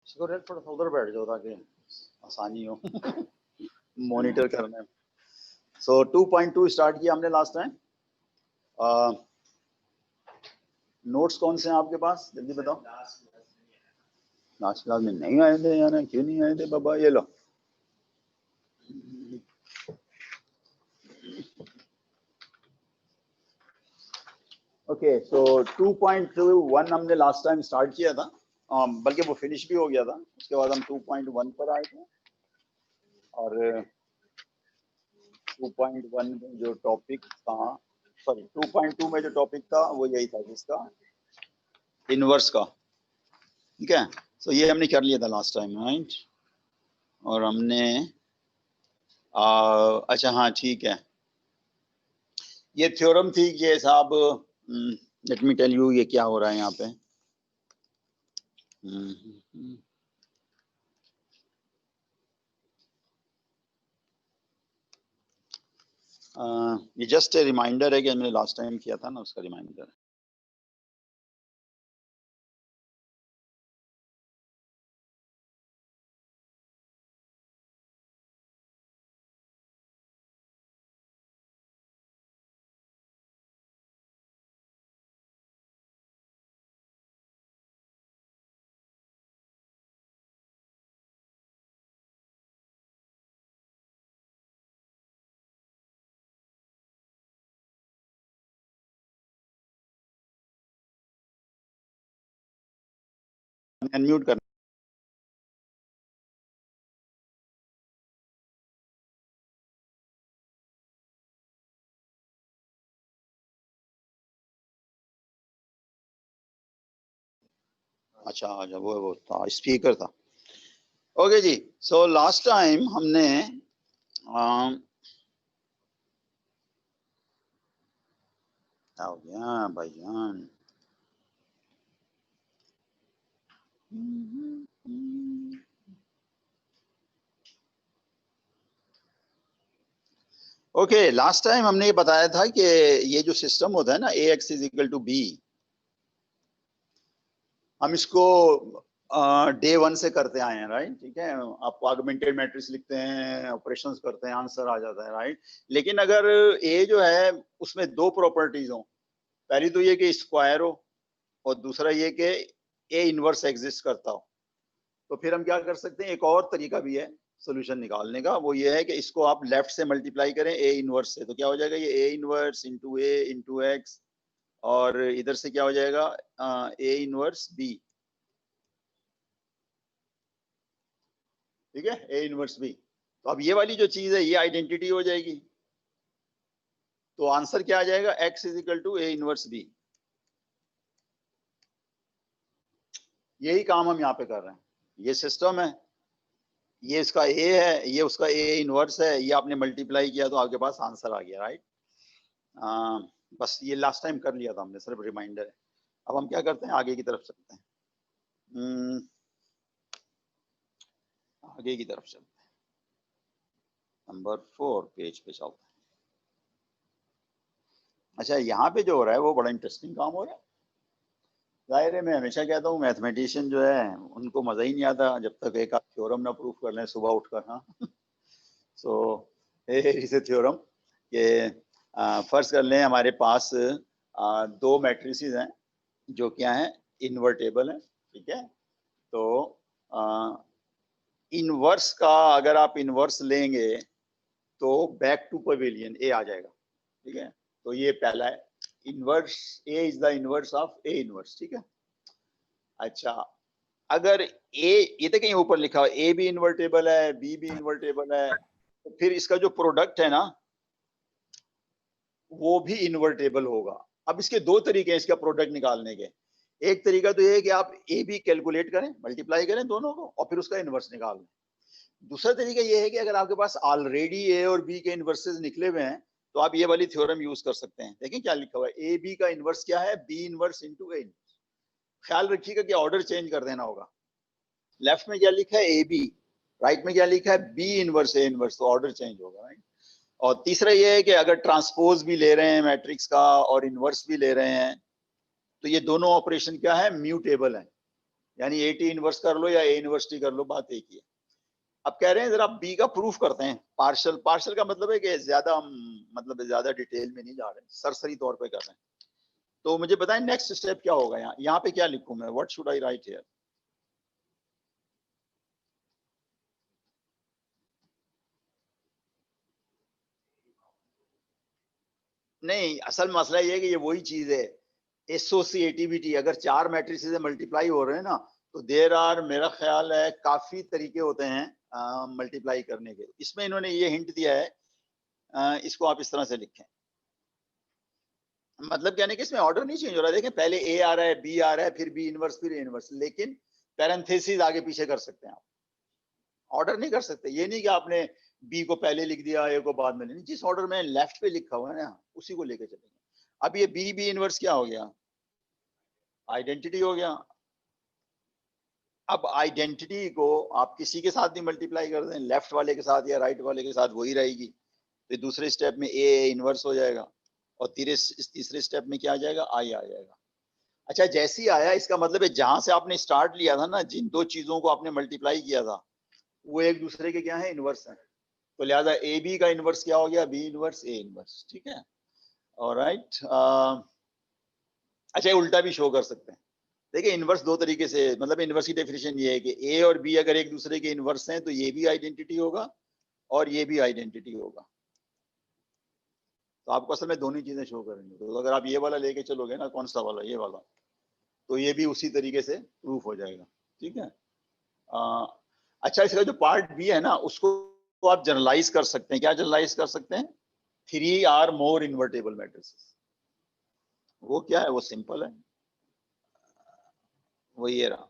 Secure थोड़ा सा उधर बैठ जाओ ताकि आसानी हो मॉनिटर करने में। सो 2.2 स्टार्ट किया हमने लास्ट टाइम। नोट्स कौन से हैं आपके पास, जल्दी बताओ। लास्ट क्लास में नहीं आए थे यार, क्यों नहीं आए थे बाबा? ये लो। ओके, सो 2.1 हमने लास्ट टाइम स्टार्ट किया था, बल्कि वो फिनिश भी हो गया था। उसके बाद हम 2.1 पर आए थे और 2.1 में जो टॉपिक था, सॉरी 2.2 में जो टॉपिक था वो यही था, जिसका इनवर्स का। ठीक है, सो ये हमने कर लिया था लास्ट टाइम, राइट। और हमने अच्छा हाँ ठीक है, ये थ्योरम थी कि साहब, लेट मी टेल यू ये क्या हो रहा है यहाँ पे। ये जस्ट ए रिमाइंडर है कि हमने लास्ट टाइम किया था ना, उसका रिमाइंडर है। अनम्यूट करना। अच्छा अच्छा, वो था, स्पीकर था। ओके जी, सो लास्ट टाइम हमने क्या हो गया भाईजान? ओके, लास्ट टाइम हमने ये बताया था कि ये जो सिस्टम होता है ना, AX is equal to B, हम इसको डे 1 से करते आए हैं, राइट। ठीक है, आप ऑगमेंटेड मैट्रिक्स लिखते हैं, ऑपरेशंस करते हैं, आंसर आ जाता है, राइट। लेकिन अगर A जो है उसमें दो प्रॉपर्टीज हो, पहली तो ये कि स्क्वायर हो और दूसरा ये कि A इनवर्स एग्जिस्ट करता हो, तो फिर हम क्या कर सकते हैं, एक और तरीका भी है सोल्यूशन निकालने का। वो ये है कि इसको आप लेफ्ट से मल्टीप्लाई करें A इनवर्स से, तो क्या हो जाएगा, ये A inverse into A into X, और इधर से क्या हो जाएगा, A इनवर्स B। ठीक है, A इनवर्स B। तो अब ये वाली जो चीज है ये आइडेंटिटी हो जाएगी, तो आंसर क्या आ जाएगा, X is equal to A inverse B। यही काम हम यहाँ पे कर रहे हैं। ये सिस्टम है, ये इसका A है, ये उसका A इनवर्स है, ये आपने मल्टीप्लाई किया तो आपके पास आंसर आ गया, राइट। बस ये लास्ट टाइम कर लिया था हमने, सिर्फ रिमाइंडर है। अब हम क्या करते हैं, आगे की तरफ चलते हैं। आगे की तरफ चलते हैं, नंबर 4 पेज पे चलते हैं। अच्छा, यहाँ पे जो हो रहा है वो बड़ा इंटरेस्टिंग काम हो रहा है। जाहिर है, मैं हमेशा कहता हूँ मैथमेटिशियन जो है उनको मजा ही नहीं आता जब तक एक आध थ्योरम ना प्रूफ कर लें सुबह उठकर। हाँ सो इज ए थ्योरम कि फर्ज कर लें हमारे पास दो मैट्रिसेस हैं जो क्या है, इन्वर्टेबल है। ठीक है, तो इनवर्स का अगर आप इनवर्स लेंगे तो बैक टू पवेलियन ए आ जाएगा। ठीक है, तो ये पहला है, inverse A is the inverse of A inverse. ठीक है, अच्छा अगर ए, ये तो कहीं ऊपर लिखा हुआ ए भी इन्वर्टेबल है, बी भी इन्वर्टेबल है, तो फिर इसका जो प्रोडक्ट है ना वो भी इन्वर्टेबल होगा। अब इसके दो तरीके हैं इसका प्रोडक्ट निकालने के। एक तरीका तो ये है कि आप ए बी कैलकुलेट करें, मल्टीप्लाई करें दोनों को और फिर उसका इनवर्स निकाल लें। दूसरा तरीका ये है कि अगर आपके पास ऑलरेडी ए और बी के इनवर्सेस निकले हुए हैं तो आप ये वाली थ्योरम यूज कर सकते हैं। देखिए क्या लिखा हुआ है, ए बी का इनवर्स क्या है, B inverse into A inverse. ख्याल रखिएगा कि ऑर्डर चेंज कर देना होगा। लेफ्ट में क्या लिखा है, ए बी, राइट में क्या लिखा है, बी इनवर्स ए इनवर्स, तो ऑर्डर चेंज होगा, राइट। और तीसरा ये है कि अगर ट्रांसपोज भी ले रहे हैं मैट्रिक्स का और इनवर्स भी ले रहे हैं तो ये दोनों ऑपरेशन क्या है, म्यूटेबल है। यानी ए टी इनवर्स कर लो या ए इनवर्स टी कर लो, बात एक ही है। अब कह रहे हैं जरा बी का प्रूफ करते हैं। पार्शियल पार्शियल का मतलब है कि ज्यादा हम मतलब ज्यादा डिटेल में नहीं जा रहे, सरसरी तौर पे कर रहे हैं। तो मुझे बताएं नेक्स्ट स्टेप क्या होगा। यहाँ पे क्या लिखूं मैं, what should I right here? नहीं, असल मसला ये है कि ये वही चीज है, एसोसिएटिविटी। अगर चार मैट्रिसेस से मल्टीप्लाई हो रहे हैं ना, तो देर आर, मेरा ख्याल है काफी तरीके होते हैं मल्टीप्लाई करने के। इसमें इन्होंने ये हिंट दिया है, इसको आप इस तरह से लिखें। मतलब क्या नहीं कि इसमें ऑर्डर नहीं चेंज हो रहा है। देखें, पहले ए आ रहा है, बी आ रहा है, फिर बी इनवर्स, फिर ए इनवर्स, लेकिन पैरेंथेसिस आगे पीछे कर सकते हैं आप, ऑर्डर नहीं कर सकते। ये नहीं कि आपने बी को पहले लिख दिया, ए को बाद में। नहीं, जिस ऑर्डर में लेफ्ट पे लिखा हुआ है ना, उसी को लेके चलेंगे। अब ये बी इनवर्स क्या हो गया? आइडेंटिटी हो गया। अब आइडेंटिटी को आप किसी के साथ भी मल्टीप्लाई कर दें, लेफ्ट वाले के साथ या राइट वाले के साथ, वही रहेगी। फिर दूसरे स्टेप में ए इनवर्स हो जाएगा, और तीसरे स्टेप में क्या आ जाएगा? आई आ जाएगा। अच्छा, जैसे ही आया, इसका मतलब है जहां से आपने स्टार्ट लिया था ना, जिन दो चीजों को आपने मल्टीप्लाई किया था, वो एक दूसरे के क्या है? इनवर्स है। तो लिहाजा ए बी का इनवर्स क्या हो गया? B inverse A inverse. ठीक है, ऑलराइट। अच्छा, उल्टा भी शो कर सकते हैं। देखिए, इनवर्स दो तरीके से, मतलब इनवर्स की डेफिनेशन ये है कि ए और बी अगर एक दूसरे के इनवर्स हैं, तो ये भी आइडेंटिटी होगा और ये भी आइडेंटिटी होगा। तो आपको असल में दोनों चीजें शो करेंगे। तो अगर आप ये वाला लेके चलोगे ना, कौन सा वाला? ये वाला, तो ये भी उसी तरीके से प्रूफ हो जाएगा। ठीक है। अच्छा, इसका जो पार्ट बी है ना, उसको तो आप जनरलाइज कर सकते हैं। क्या जनरलाइज कर सकते हैं? 3 आर मोर इन्वर्टेबल मैट्रिसेस। वो क्या है? वो सिंपल है, वो ये रहा।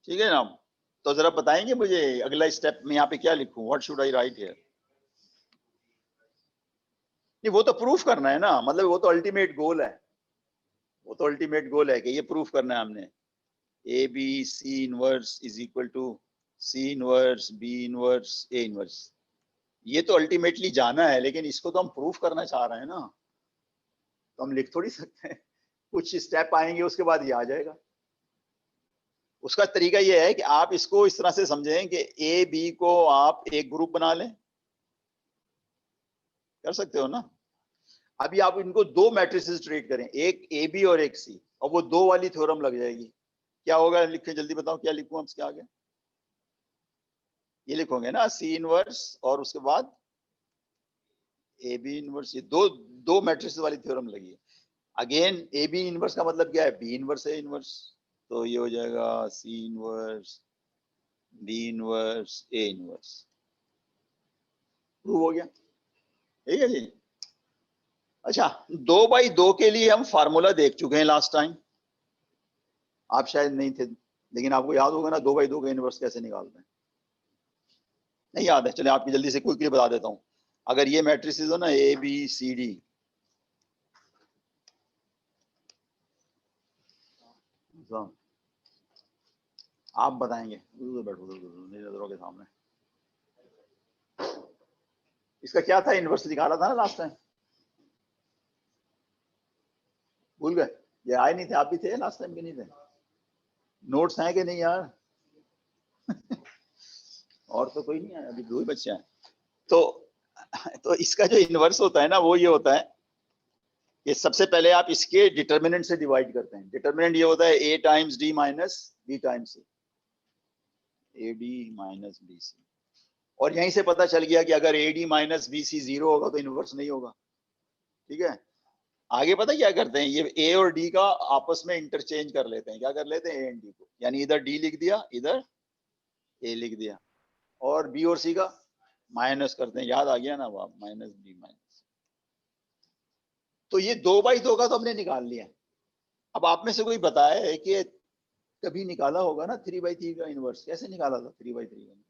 ठीक है ना। तो जरा बताएंगे मुझे अगला स्टेप में यहाँ पे क्या लिखूं? What should I right here? नहीं, वो तो प्रूफ करना है ना, मतलब वो तो अल्टीमेट गोल है। वो तो अल्टीमेट गोल है कि ये प्रूफ करना है हमने। A B C inverse is equal to C inverse B inverse A inverse. ये तो अल्टीमेटली जाना है, लेकिन इसको तो हम प्रूफ करना चाह रहे हैं ना, तो हम लिख थोड़ी सकते हैं। कुछ स्टेप आएंगे, उसके बाद ये आ जाएगा। उसका तरीका ये है कि आप इसको इस तरह से समझें कि ए बी को आप एक ग्रुप बना लें। कर सकते हो ना। अभी आप इनको दो मैट्रिसेस ट्रीट करें, एक ए बी और एक सी, और वो दो वाली थ्योरम लग जाएगी। क्या होगा? लिखे, जल्दी बताओ क्या लिखूं अब इसके आगे? ये लिखोगे ना, सी इनवर्स और उसके बाद ए बी इनवर्स। ये दो दो मैट्रिसेस वाली थ्योरम लगी है। अगेन, ए बी इनवर्स का मतलब क्या है? B inverse A inverse. तो ये हो जाएगा C inverse B inverse A inverse. Prove हो गया। ठीक है जी। अच्छा, 2x2 के लिए हम फार्मूला देख चुके हैं लास्ट टाइम। आप शायद नहीं थे, लेकिन आपको याद होगा ना 2x2 का इनवर्स कैसे निकालते हैं? नहीं याद है? चले आपकी जल्दी से क्विकली बता देता हूं। अगर ये मैट्रिसेस हो ना, ए बी सी डी, आप बताएंगे, बैठो नजरों के सामने। इसका क्या था? इनवर्स निकाला था ना लास्ट टाइम, भूल गए? ये आए नहीं थे? आप भी थे लास्ट टाइम के? नहीं थे? नोट्स हैं कि नहीं यार? और तो कोई नहीं है, अभी दो ही बच्चे हैं। तो इसका जो इनवर्स होता है ना, वो ये होता है कि सबसे पहले आप इसके डिटर्मिनेंट से डिवाइड करते हैं। डिटर्मिनेंट ये होता है A times D minus B times C, A D minus B C. और यहीं से पता चल गया कि अगर A D minus B C 0 होगा तो इनवर्स नहीं होगा। ठीक है। आगे पता क्या करते हैं? ये ए और डी का आपस में इंटरचेंज कर लेते हैं। क्या कर लेते हैं? ए एंड डी को, यानी इधर डी लिख दिया, इधर ए लिख दिया, और बी और सी का माइनस करते हैं। याद आ गया ना? वो माइनस बी माइनस। तो ये 2x2 का तो हमने निकाल लिया। अब आप में से कोई बताया है कि कभी निकाला होगा ना 3x3 का इनवर्स? कैसे निकाला था 3x3 का?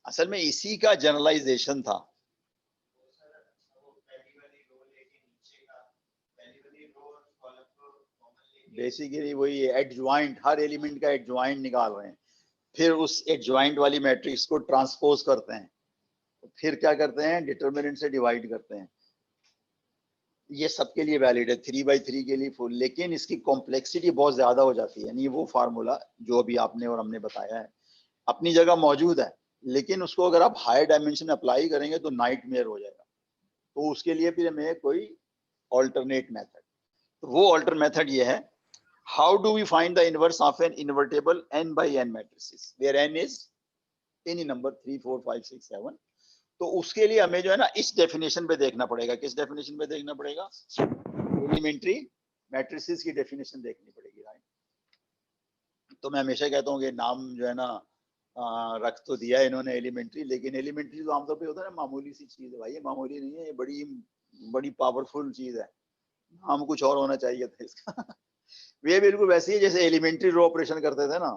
असल में इसी का जनरलाइजेशन था। बेसिकली वही एडजॉइंट, हर एलिमेंट का एडजॉइंट निकाल रहे हैं, फिर उस एडजॉइंट वाली मैट्रिक्स को ट्रांसपोज करते हैं, फिर क्या करते हैं, डिटर्मिनेंट से डिवाइड करते हैं। ये सबके लिए वैलिड है, 3/3 के लिए फुल, लेकिन इसकी कॉम्प्लेक्सिटी बहुत ज्यादा हो जाती है। यानी वो फार्मूला जो अभी आपने और हमने बताया है अपनी जगह मौजूद है, लेकिन उसको अगर आप हायर डायमेंशन अप्लाई करेंगे तो नाइटमेयर हो जाएगा। तो उसके लिए फिर हमें कोई ऑल्टरनेट मेथड, तो वो ऑल्टर मेथड ये है, how do we find the inverse of an invertible n by n matrices where n is any number 3 4 5 6 7। तो उसके लिए हमें जो है ना इस डेफिनेशन पे देखना पड़ेगा। किस डेफिनेशन पे देखना पड़ेगा? एलिमेंट्री मैट्रिसेस की डेफिनेशन देखनी पड़ेगी, राइट। तो मैं हमेशा कहता हूँ कि नाम जो है ना रख तो दिया है इन्होंने एलिमेंट्री, लेकिन एलिमेंट्री तो आमतौर पे होता है ना मामूली सी चीज है। भाई ये मामूली नहीं है, ये बड़ी बड़ी पावरफुल चीज है। नाम कुछ और होना चाहिए था इसका। ये बिल्कुल वैसे ही जैसे एलिमेंट्री रो ऑपरेशन करते थे ना,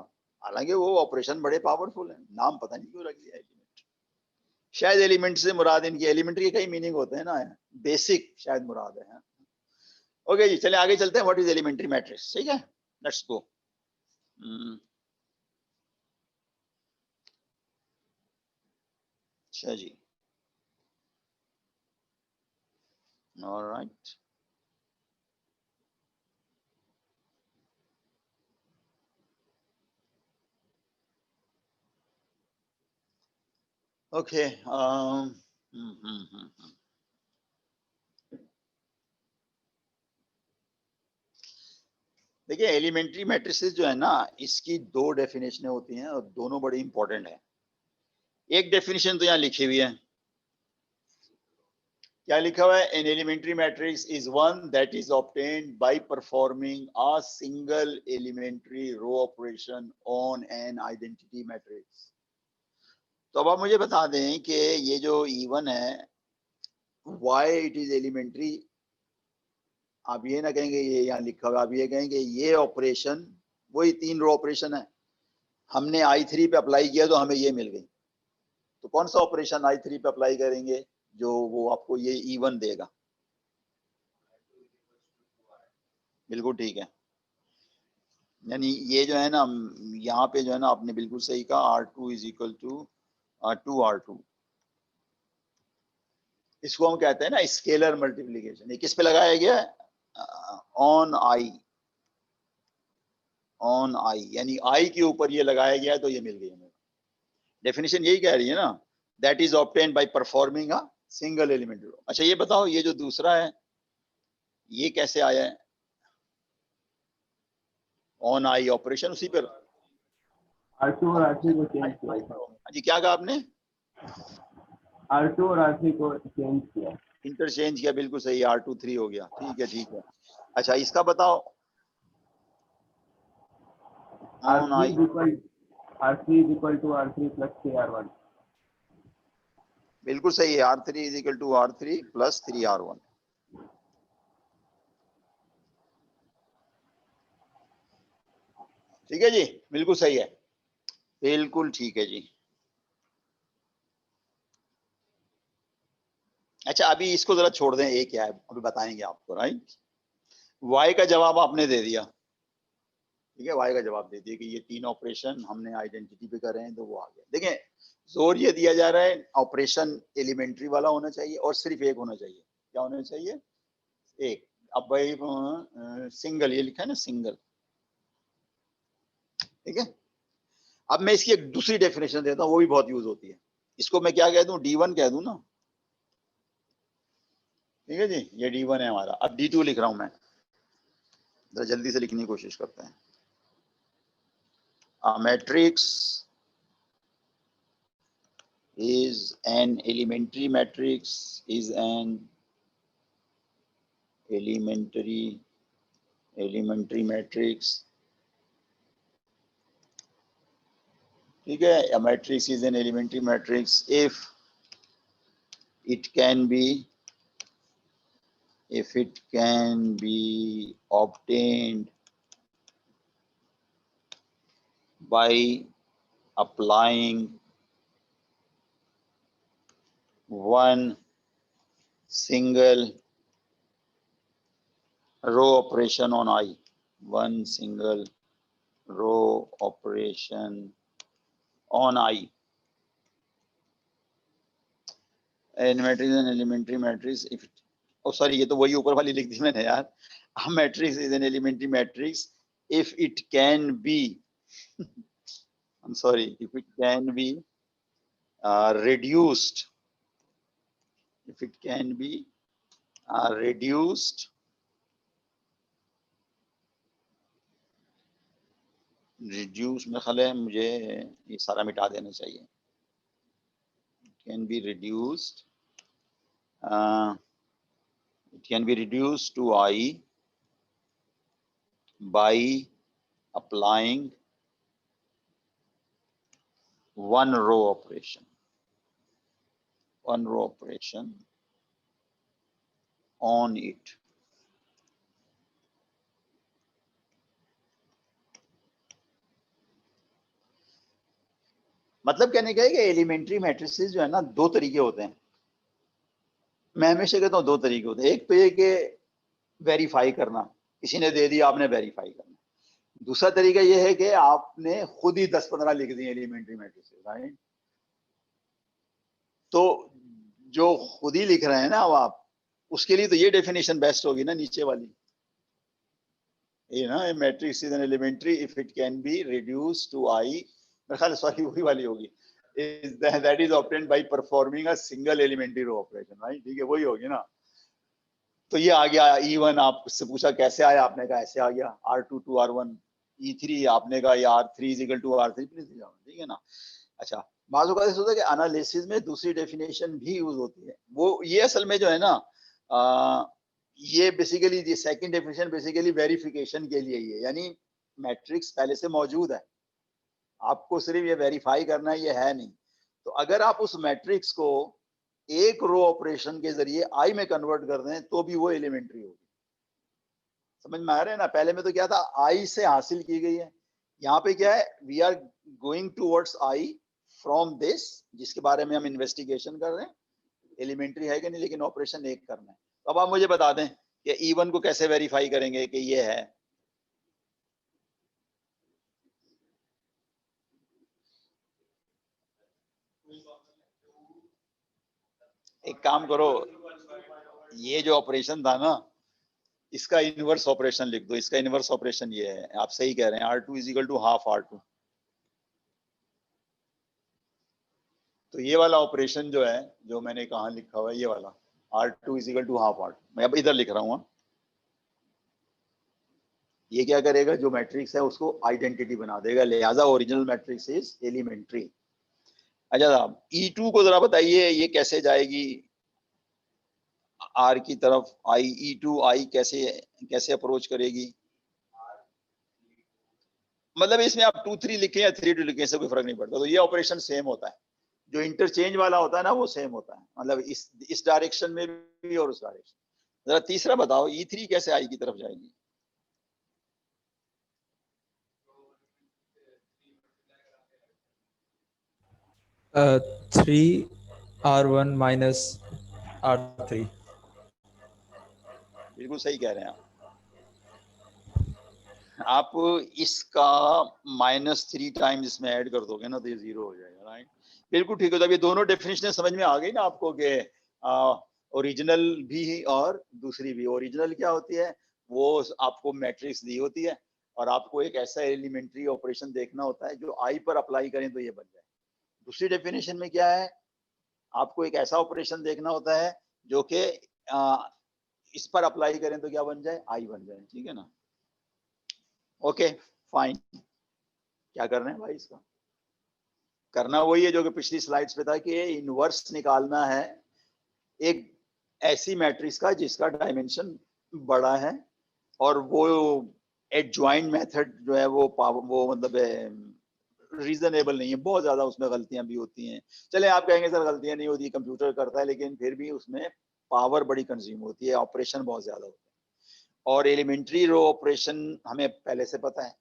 हालांकि वो ऑपरेशन बड़े पावरफुल है, नाम पता नहीं क्यों रख दिया एलिमेंट्री। शायद एलिमेंट से मुराद इनकी एलिमेंट्री के कई मीनिंग होते हैं ना, बेसिक शायद मुराद है। ओके जी, चले आगे चलते हैं। What is elementary matrix? ठीक है, लेट्स गो। अच्छा जी, ऑलराइट। ओके, देखिए एलिमेंट्री मैट्रिसेस जो है ना, इसकी दो डेफिनेशन होती हैं और दोनों बड़ी इंपॉर्टेंट है। एक डेफिनेशन तो यहाँ लिखी हुई है, क्या लिखा हुआ है? An elementary matrix is one that is obtained by performing a single elementary row operation on an identity matrix. तो अब आप मुझे बता दें कि ये जो E1 है, व्हाई इट इज एलिमेंट्री। आप ये ना कहेंगे ये यहाँ लिखा हुआ, आप ये कहेंगे ये ऑपरेशन वही 3 रो ऑपरेशन है, हमने I3 पे अप्लाई किया तो हमें ये मिल गई। तो कौन सा ऑपरेशन I3 पे अप्लाई करेंगे जो वो आपको ये E1 देगा? बिल्कुल ठीक है। यानी ये जो है ना, यहाँ पे जो है ना आपने बिल्कुल सही कहा, R2 is equal to 2R2। इसको हम कहते हैं ना स्केलर मल्टीप्लीकेशन। ये किस पे लगाया गया है? ऑन आई, ऑन आई, यानी आई के ऊपर ये लगाया गया है तो ये मिल गई हमें। डेफिनेशन यही कह रही है ना, that is obtained by performing a single element row. अच्छा ये बताओ, ये जो दूसरा है ये कैसे आया है? ऑन आई ऑपरेशन उसी पर R2 और R3 को चेंज किया था। जी क्या कहा आपने? R2 और R3 को चेंज किया, इंटरचेंज किया, बिल्कुल सही, R2 3 हो गया। ठीक है ठीक है। अच्छा इसका बताओ, on I. R3 is equal to R3 plus 3R1। बिल्कुल सही है, R3 is equal to R3 plus 3R1। ठीक है जी, बिल्कुल सही है, बिल्कुल ठीक है जी। अच्छा अभी इसको जरा छोड़ दें, ये क्या है अभी बताएंगे आपको, राइट। वाई का जवाब आपने दे दिया, ठीक है, वाई का जवाब दे दिया कि ये 3 ऑपरेशन हमने आइडेंटिटी पे कर रहे हैं तो वो आ गया। देखें जोर ये दिया जा रहा है ऑपरेशन एलिमेंट्री वाला होना चाहिए और सिर्फ एक होना चाहिए। क्या होना चाहिए? एक। अब भाई सिंगल, ये लिखा है ना सिंगल, ठीक है। अब मैं इसकी एक दूसरी डेफिनेशन देता हूँ, वो भी बहुत यूज होती है। इसको मैं क्या कह दूं? D1 कह दूं ना, ठीक है जी, ये D1 है हमारा। अब D2 लिख रहा हूं मैं, जरा जल्दी से लिखने की कोशिश करते हैं। A matrix is an elementary matrix, is an elementary matrix, ठीक है। A matrix is an elementary matrix if it can be obtained by applying one single row operation on I। one single row operation on I. N matrix and elementary matrix if oh sorry ये तो वही ऊपर वाली लिख दी मैंने यार. A matrix is an elementary matrix if it can be I'm sorry if it can be reduced if it can be reduced मेरा ख्याल है मुझे ये सारा मिटा देना चाहिए. Can be reduced it can be reduced to I by applying one row operation on it. मतलब कहने का है कि एलिमेंट्री मैट्रिसेस जो है ना दो तरीके होते हैं. मैं हमेशा कहता हूँ दो तरीके होते हैं. एक तो ये कि वेरीफाई करना, किसी ने दे दिया आपने वेरीफाई करना. दूसरा तरीका ये है कि आपने खुद ही 10-15 लिख दिए एलिमेंट्री मैट्रिसेस, राइट. तो जो खुद ही लिख रहे हैं ना अब आप, उसके लिए तो ये डेफिनेशन बेस्ट होगी ना नीचे वाली, ये ना matrix is an elementary if it can be reduce to I. मेरे ख्याल सॉरी वही वाली होगी, is that is obtained by performing a single elementary row operation, right. ठीक है वही होगी ना. तो ये आ गया E1. आपसे पूछा कैसे आया, आपने कहा ऐसे आ गया R2 to R1 E3. आपने कहा R3 is equal to R3 ठीक है ना. अच्छा बात होगा ऐसा होता है कि एनालिसिस में दूसरी डेफिनेशन भी यूज होती है. वो ये असल में जो है ना ये बेसिकली ये सेकंड डेफिनेशन बेसिकली वेरिफिकेशन के लिए ही है. यानी मैट्रिक्स पहले से मौजूद है, आपको सिर्फ ये वेरीफाई करना है, ये है नहीं. तो अगर आप उस मैट्रिक्स को एक रो ऑपरेशन के जरिए आई में कन्वर्ट कर दें तो भी वो एलिमेंट्री होगी. समझ में आ रहा है ना. पहले में तो क्या था, आई से हासिल की गई है. यहाँ पे क्या है, we are going towards I from this, जिसके बारे में हम इन्वेस्टिगेशन कर रहे हैं. एलिमेंट्री है कि नहीं, लेकिन ऑपरेशन एक करना है. तो अब आप मुझे बता दें कि E1 को कैसे वेरीफाई करेंगे कि ये है. एक काम करो, ये जो ऑपरेशन था ना इसका इनवर्स ऑपरेशन लिख दो. इसका इनवर्स ऑपरेशन ये है, आप सही कह रहे हैं, R2 is equal to half R2. तो ये वाला ऑपरेशन जो है, जो मैंने कहा लिखा हुआ है, ये वाला R2 is equal to half R2, मैं अब इधर लिख रहा हूँ. ये क्या करेगा, जो मैट्रिक्स है उसको आइडेंटिटी बना देगा, लिहाजा ओरिजिनल मैट्रिक्स इज एलिमेंट्री. अच्छा साहब E2 को जरा बताइए ये कैसे जाएगी R की तरफ. E2 I कैसे अप्रोच करेगी. मतलब इसमें आप 2-3 लिखें या 3-2 लिखें, इससे कोई फर्क नहीं पड़ता. तो ये ऑपरेशन सेम होता है, जो इंटरचेंज वाला होता है ना वो सेम होता है. मतलब इस डायरेक्शन में भी और उस डायरेक्शन. जरा तीसरा बताओ E3 कैसे I की तरफ जाएगी. Uh, 3R1 minus R3. बिल्कुल सही कह रहे हैं आप इसका -3 टाइम्स इसमें ऐड कर दोगे ना तो ये 0 हो जाएगा, राइट. बिल्कुल ठीक है. तो ये दोनों डेफिनेशन समझ में आ गई ना आपको कि ओरिजिनल भी और दूसरी भी. ओरिजिनल क्या होती है, वो आपको मैट्रिक्स दी होती है और आपको एक ऐसा एलिमेंट्री ऑपरेशन देखना होता है जो आई पर अप्लाई करें तो ये बन जाए. दूसरी डेफिनेशन में क्या है, आपको एक ऐसा ऑपरेशन देखना होता है जो कि इस पर अप्लाई करें तो क्या बन जाए, आई बन जाए. ठीक है ना. Okay fine. क्या करना है भाई, इसका करना वही है जो कि पिछली स्लाइड्स पे था कि इनवर्स निकालना है एक ऐसी मैट्रिक्स का जिसका डायमेंशन बड़ा है और वो एडजॉइंट मेथड जो है वो मतलब रीजनेबल नहीं है. बहुत ज्यादा उसमें गलतियां भी होती हैं. चले आप कहेंगे सर गलतियां नहीं होती, कंप्यूटर करता है, लेकिन फिर भी उसमें पावर बड़ी कंज्यूम होती है, ऑपरेशन बहुत ज्यादा होता है. और एलिमेंट्री रो ऑपरेशन हमें पहले से पता है.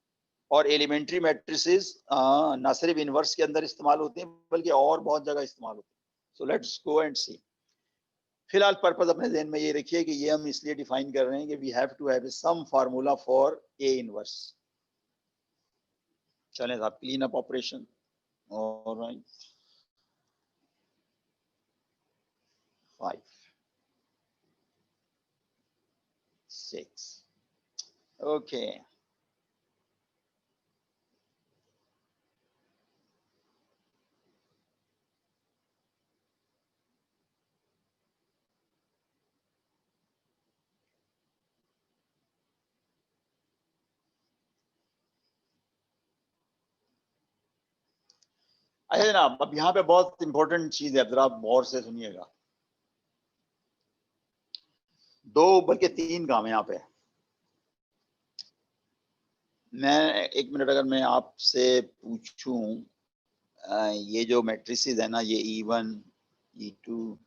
और एलिमेंट्री मैट्रिसेस ना सिर्फ इनवर्स के अंदर इस्तेमाल होती हैं बल्कि और बहुत जगह इस्तेमाल होती है. सो लेट्स गो एंड सी. फिलहाल पर्पस अपने ज़हन में ये रखिए कि ये हम इसलिए डिफाइन कर रहे हैं कि we have to have some formula for A inverse. चलें साहब, clean up operation. Alright, 5 6 okay. अच्छा जनाब, अब यहाँ पे बहुत इंपॉर्टेंट चीज है, जरा आप गौर से सुनिएगा। 2 बल्कि 3 काम है यहाँ पे। मैं 1 मिनट, अगर मैं आपसे पूछूं, ये जो मैट्रिसेस है ना, ये E1 E2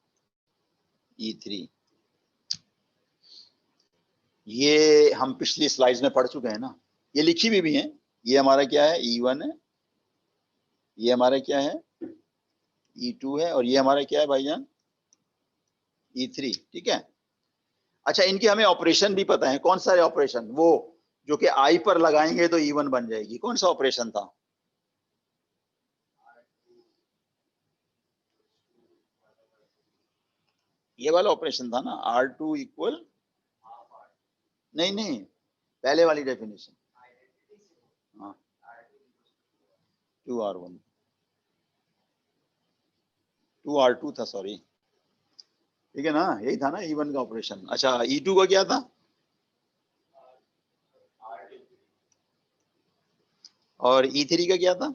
E3, ये हम पिछली स्लाइड्स में पढ़ चुके हैं ना, ये लिखी भी हैं। ये हमारा क्या है, E1 है, ये हमारा क्या है E2 है, और ये हमारा क्या है भाईजान, E3। ठीक है। अच्छा, इनके हमें ऑपरेशन भी पता है। कौन सा है ऑपरेशन? वो जो कि आई पर लगाएंगे तो E1 बन जाएगी। कौन सा ऑपरेशन था? ये वाला ऑपरेशन था ना, R2 इक्वल, नहीं नहीं, पहले वाली डेफिनेशन, हाँ, 2R1 2R2 था, सॉरी। ठीक है ना, यही था ना E1 का ऑपरेशन। अच्छा, E2 का क्या था? और E3 का क्या था?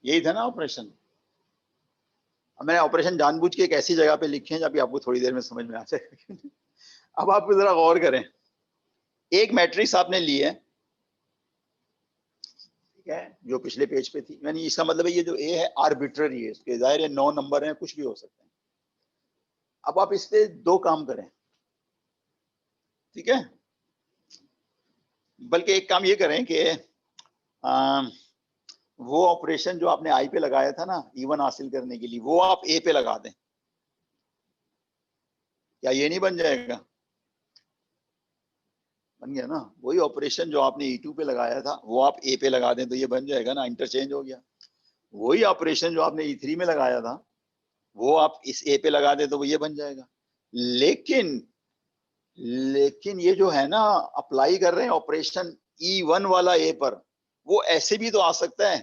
यही था ना ऑपरेशन। अब मैंने ऑपरेशन जानबूझ के एक ऐसी जगह पे लिखे हैं जब आपको थोड़ी देर में समझ में आ जाएगा। अब आप जरा गौर करें, एक मैट्रिक्स आपने ली है, ठीक है, जो पिछले पेज पे थी। यानी इसका मतलब है ये जो ए है आर्बिट्ररी है, इसके जाहिर है 9 नंबर हैं, कुछ भी हो सकते हैं। अब आप इस पे 2 काम करें, ठीक है, बल्कि एक काम ये करें कि वो ऑपरेशन जो आपने आई पे लगाया था ना E1 हासिल करने के लिए, वो आप ए पे लगा दें। क्या ये नहीं बन जाएगा? बन गया ना। वही ऑपरेशन जो आपने E2 पे लगाया था वो आप ए पे लगा दें तो ये बन जाएगा ना, इंटरचेंज हो गया। वही ऑपरेशन जो आपने E3 में लगाया था वो आप इस ए पे लगा दें तो वो ये बन जाएगा। लेकिन लेकिन ये जो है ना, अप्लाई कर रहे हैं ऑपरेशन E1 वाला ए पर, वो ऐसे भी तो आ सकता है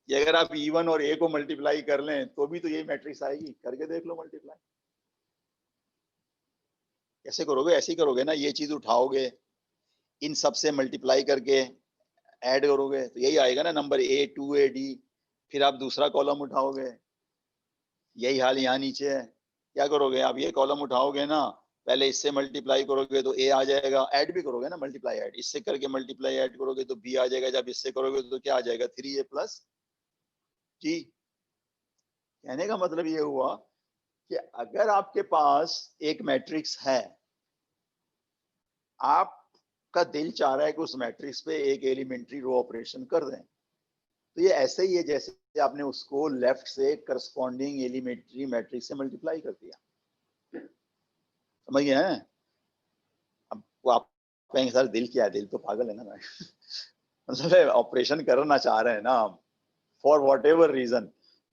कि अगर आप E1 और ए को मल्टीप्लाई कर लें तो भी तो ये मैट्रिक्स आएगी। करके देख लो मल्टीप्लाई। कैसे करोगे? ऐसे ही करोगे ना, ये चीज उठाओगे, इन सब से मल्टीप्लाई करके ऐड करोगे तो यही आएगा ना नंबर A2AD। फिर आप दूसरा कॉलम उठाओगे, यही हाल यहाँ नीचे है। क्या करोगे आप? ये कॉलम उठाओगे ना, पहले इससे मल्टीप्लाई करोगे तो ए आ जाएगा, ऐड भी करोगे ना, मल्टीप्लाई ऐड, इससे करके मल्टीप्लाई ऐड करोगे तो बी आ जाएगा, जब इससे करोगे तो क्या आ जाएगा, 3A प्लस जी। कहने का मतलब ये हुआ कि अगर आपके पास एक मैट्रिक्स है, आपका दिल चाह रहा है कि उस मैट्रिक्स पे एक एलिमेंट्री रो ऑपरेशन कर दें, तो ये ऐसे ही है जैसे आपने उसको लेफ्ट से करस्पॉन्डिंग एलिमेंट्री मैट्रिक्स से मल्टीप्लाई कर दिया। समझ गए हैं? अब वो आप कहेंगे सर दिल क्या है, दिल तो पागल है ना भाई। मतलब ऑपरेशन करना चाह रहे हैं ना फॉर वॉट एवर रीजन,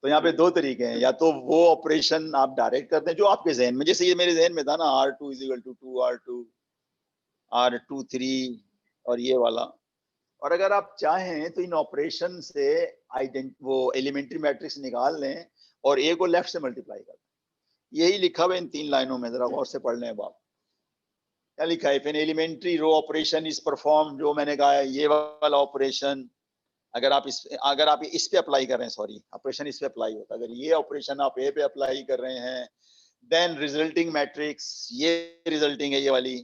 तो यहाँ पे 2 तरीके हैं। या तो वो ऑपरेशन आप डायरेक्ट करते हैं जो आपके जहन में, जैसे ये मेरे जहन में था ना, R2 is equal to 2R2 R2 3 और ये वाला। और अगर आप चाहें तो इन ऑपरेशन से वो एलिमेंट्री मैट्रिक्स निकाल लें और ए को लेफ्ट से मल्टीप्लाई कर दें। यही लिखा हुआ इन 3 लाइनों में, जरा गौर से पढ़ लें। बाप क्या लिखा है? Elementary row operation is perform, जो मैंने कहा है ये वाला ऑपरेशन, अगर आप इस पे अप्लाई कर रहे हैं, सॉरी ऑपरेशन इस पे अप्लाई होता है, अगर ये ऑपरेशन आप ए पे अप्लाई कर रहे हैं, देन रिजल्टिंग मैट्रिक्स, ये रिजल्टिंग है ये वाली,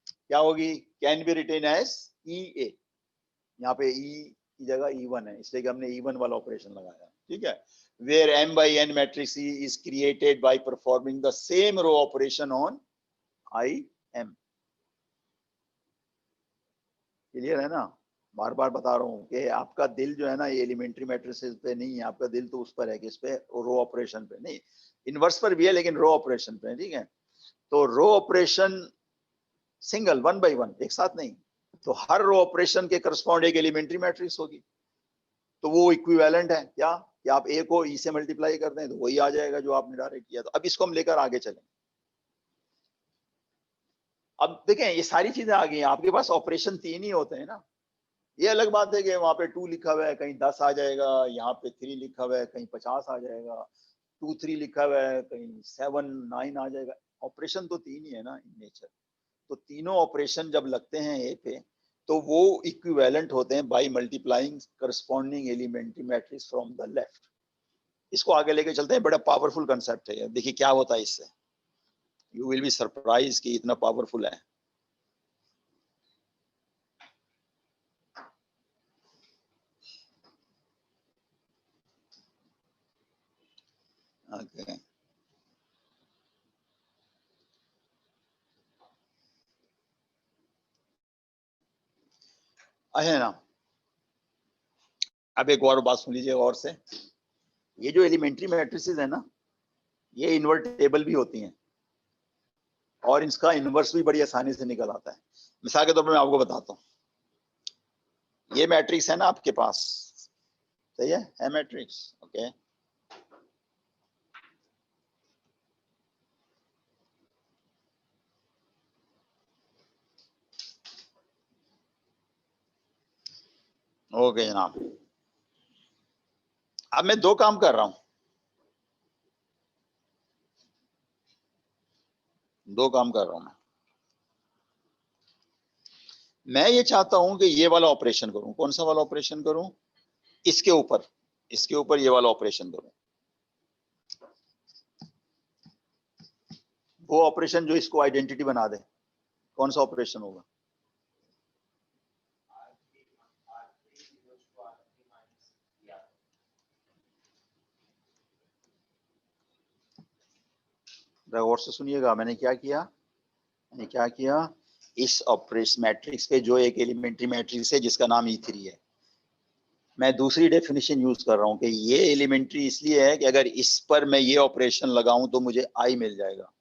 क्या होगी, can be written as E A। यहाँ पे E की जगह E1 है, इसलिए कि हमने E1 वाला ऑपरेशन लगाया। ठीक है, where M by N matrix E is created by performing the same row operation on IM। Clear है ना? बार बार बता रहा हूँ कि आपका दिल जो है ना ये एलिमेंट्री मैट्रिसेस पे नहीं है, आपका दिल तो उस पर है कि इस पे रो ऑपरेशन पे नहीं, इनवर्स पर भी है लेकिन रो ऑपरेशन पे है, ठीक है? तो रो ऑपरेशन सिंगल 1 by 1 एक साथ नहीं, तो हर रो ऑपरेशन के करस्पॉन्ड एक एलिमेंट्री मैट्रिक्स होगी, तो वो इक्विवेलेंट है क्या कि आप ए को ई से मल्टीप्लाई कर दें तो वही आ जाएगा जो आपने डायरेक्ट किया। तो अब इसको हम लेकर आगे चलें। अब देखें ये सारी चीजें आ गई, आपके पास ऑपरेशन 3 ही होते हैं ना। ये अलग बात है कि वहां पे 2 लिखा हुआ है, कहीं 10 आ जाएगा, यहाँ पे 3 लिखा हुआ है, कहीं 50 आ जाएगा, 2 3 लिखा हुआ है, कहीं 7 9 आ जाएगा। ऑपरेशन तो 3 ही है ना इन नेचर। तो तीनों ऑपरेशन जब लगते हैं ए पे तो वो इक्विवेलेंट होते हैं by multiplying corresponding elementary matrix from the left. इसको आगे लेके चलते हैं, बड़ा पावरफुल कंसेप्ट है। देखिए क्या होता है इससे, यू विल बी सरप्राइज कि इतना पावरफुल है। ओके है ना। अब एक और बात सुन लीजिए और से, ये जो एलिमेंट्री मैट्रिसेस है ना ये इन्वर्टेबल भी होती हैं और इसका इन्वर्स भी बड़ी आसानी से निकल आता है। मिसाल के तौर पर मैं आपको बताता हूँ, ये मैट्रिक्स है ना आपके पास, सही है मैट्रिक्स, ओके। ओके जनाब, अब मैं 2 काम कर रहा हूं, 2 काम कर रहा हूं मैं ये चाहता हूं कि ये वाला ऑपरेशन करूं। कौन सा वाला ऑपरेशन करूं? इसके ऊपर ये वाला ऑपरेशन करूं, वो ऑपरेशन जो इसको आइडेंटिटी बना दे। कौन सा ऑपरेशन होगा? गौर से सुनिएगा, मैंने क्या किया, इस ऑपरेशन मैट्रिक्स पे जो एक एलिमेंट्री मैट्रिक्स है जिसका नाम E3 है, मैं दूसरी डेफिनेशन यूज कर रहा हूं कि ये एलिमेंट्री इसलिए है कि अगर इस पर मैं ये ऑपरेशन लगाऊं तो मुझे आई मिल जाएगा।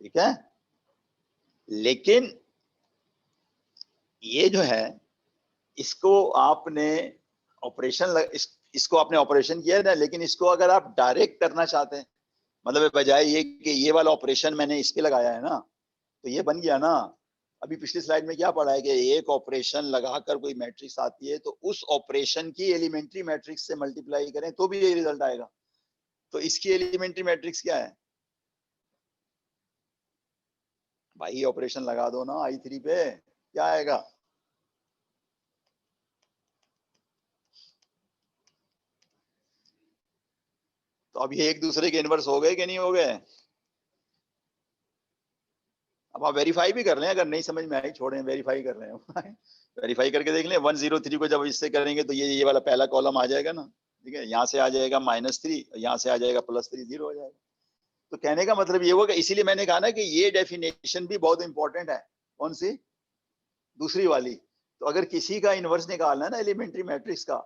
ठीक है, लेकिन ये जो है इसको आपने इसको आपने ऑपरेशन किया है ना, लेकिन इसको अगर आप डायरेक्ट करना चाहते हैं, मतलब बजाय ये कि ये वाला ऑपरेशन मैंने इस पे लगाया है ना, तो ये बन गया ना। अभी पिछली स्लाइड में क्या पढ़ा है कि एक ऑपरेशन लगाकर कोई मैट्रिक्स आती है तो उस ऑपरेशन की एलिमेंट्री मैट्रिक्स से मल्टीप्लाई करें तो भी यही रिजल्ट आएगा। तो इसकी एलिमेंट्री मैट्रिक्स क्या है भाई? ऑपरेशन लगा दो ना I3 पे, क्या आएगा? तो अब ये एक दूसरे के इनवर्स हो गए कि नहीं हो गए? अब आप वेरीफाई भी कर लें, अगर नहीं समझ में आई छोड़ें, वेरीफाई कर लें वेरीफाई करके देख लें। 103 को जब इससे करेंगे तो ये वाला पहला कॉलम आ जाएगा ना, ठीक है, यहाँ से आ जाएगा -3, यहाँ से आ जाएगा +3, 0 हो जाएगा। तो कहने का मतलब ये होगा, इसीलिए मैंने कहा ना कि ये डेफिनेशन भी बहुत इंपॉर्टेंट है। कौन सी? दूसरी वाली। तो अगर किसी का इनवर्स निकालना है ना एलिमेंट्री मैट्रिक्स का,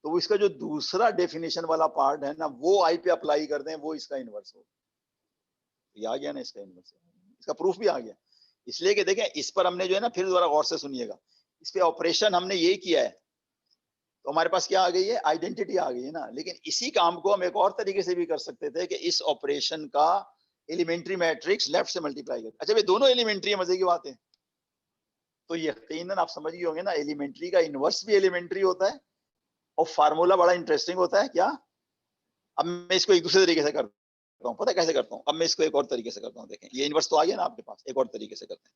तो वो इसका जो दूसरा डेफिनेशन वाला पार्ट है ना वो आई पे अप्लाई कर दें, वो इसका इनवर्स हो। ये आ गया ना इसका इनवर्स, इसका प्रूफ भी आ गया। इसलिए कि देखें इस पर हमने जो है ना, फिर दोबारा गौर से सुनिएगा, इस पे ऑपरेशन हमने ये किया है तो हमारे पास क्या आ गई है? आइडेंटिटी आ गई है ना। लेकिन इसी काम को हम एक और तरीके से भी कर सकते थे कि इस ऑपरेशन का एलिमेंट्री मैट्रिक्स लेफ्ट से मल्टीप्लाई कर। अच्छा, वे दोनों एलिमेंट्री है, मजे की बात है। तो यकीनन आप समझ गए होंगे ना, एलिमेंट्री का इनवर्स भी एलिमेंट्री होता है और फार्मूला बड़ा इंटरेस्टिंग होता है। क्या? अब मैं इसको एक दूसरे तरीके से करता हूँ, पता है कैसे करता हूँ? अब मैं इसको एक और तरीके से करता हूँ। देखें ये इनवर्स तो आ गया ना आपके पास, एक और तरीके से करते हैं,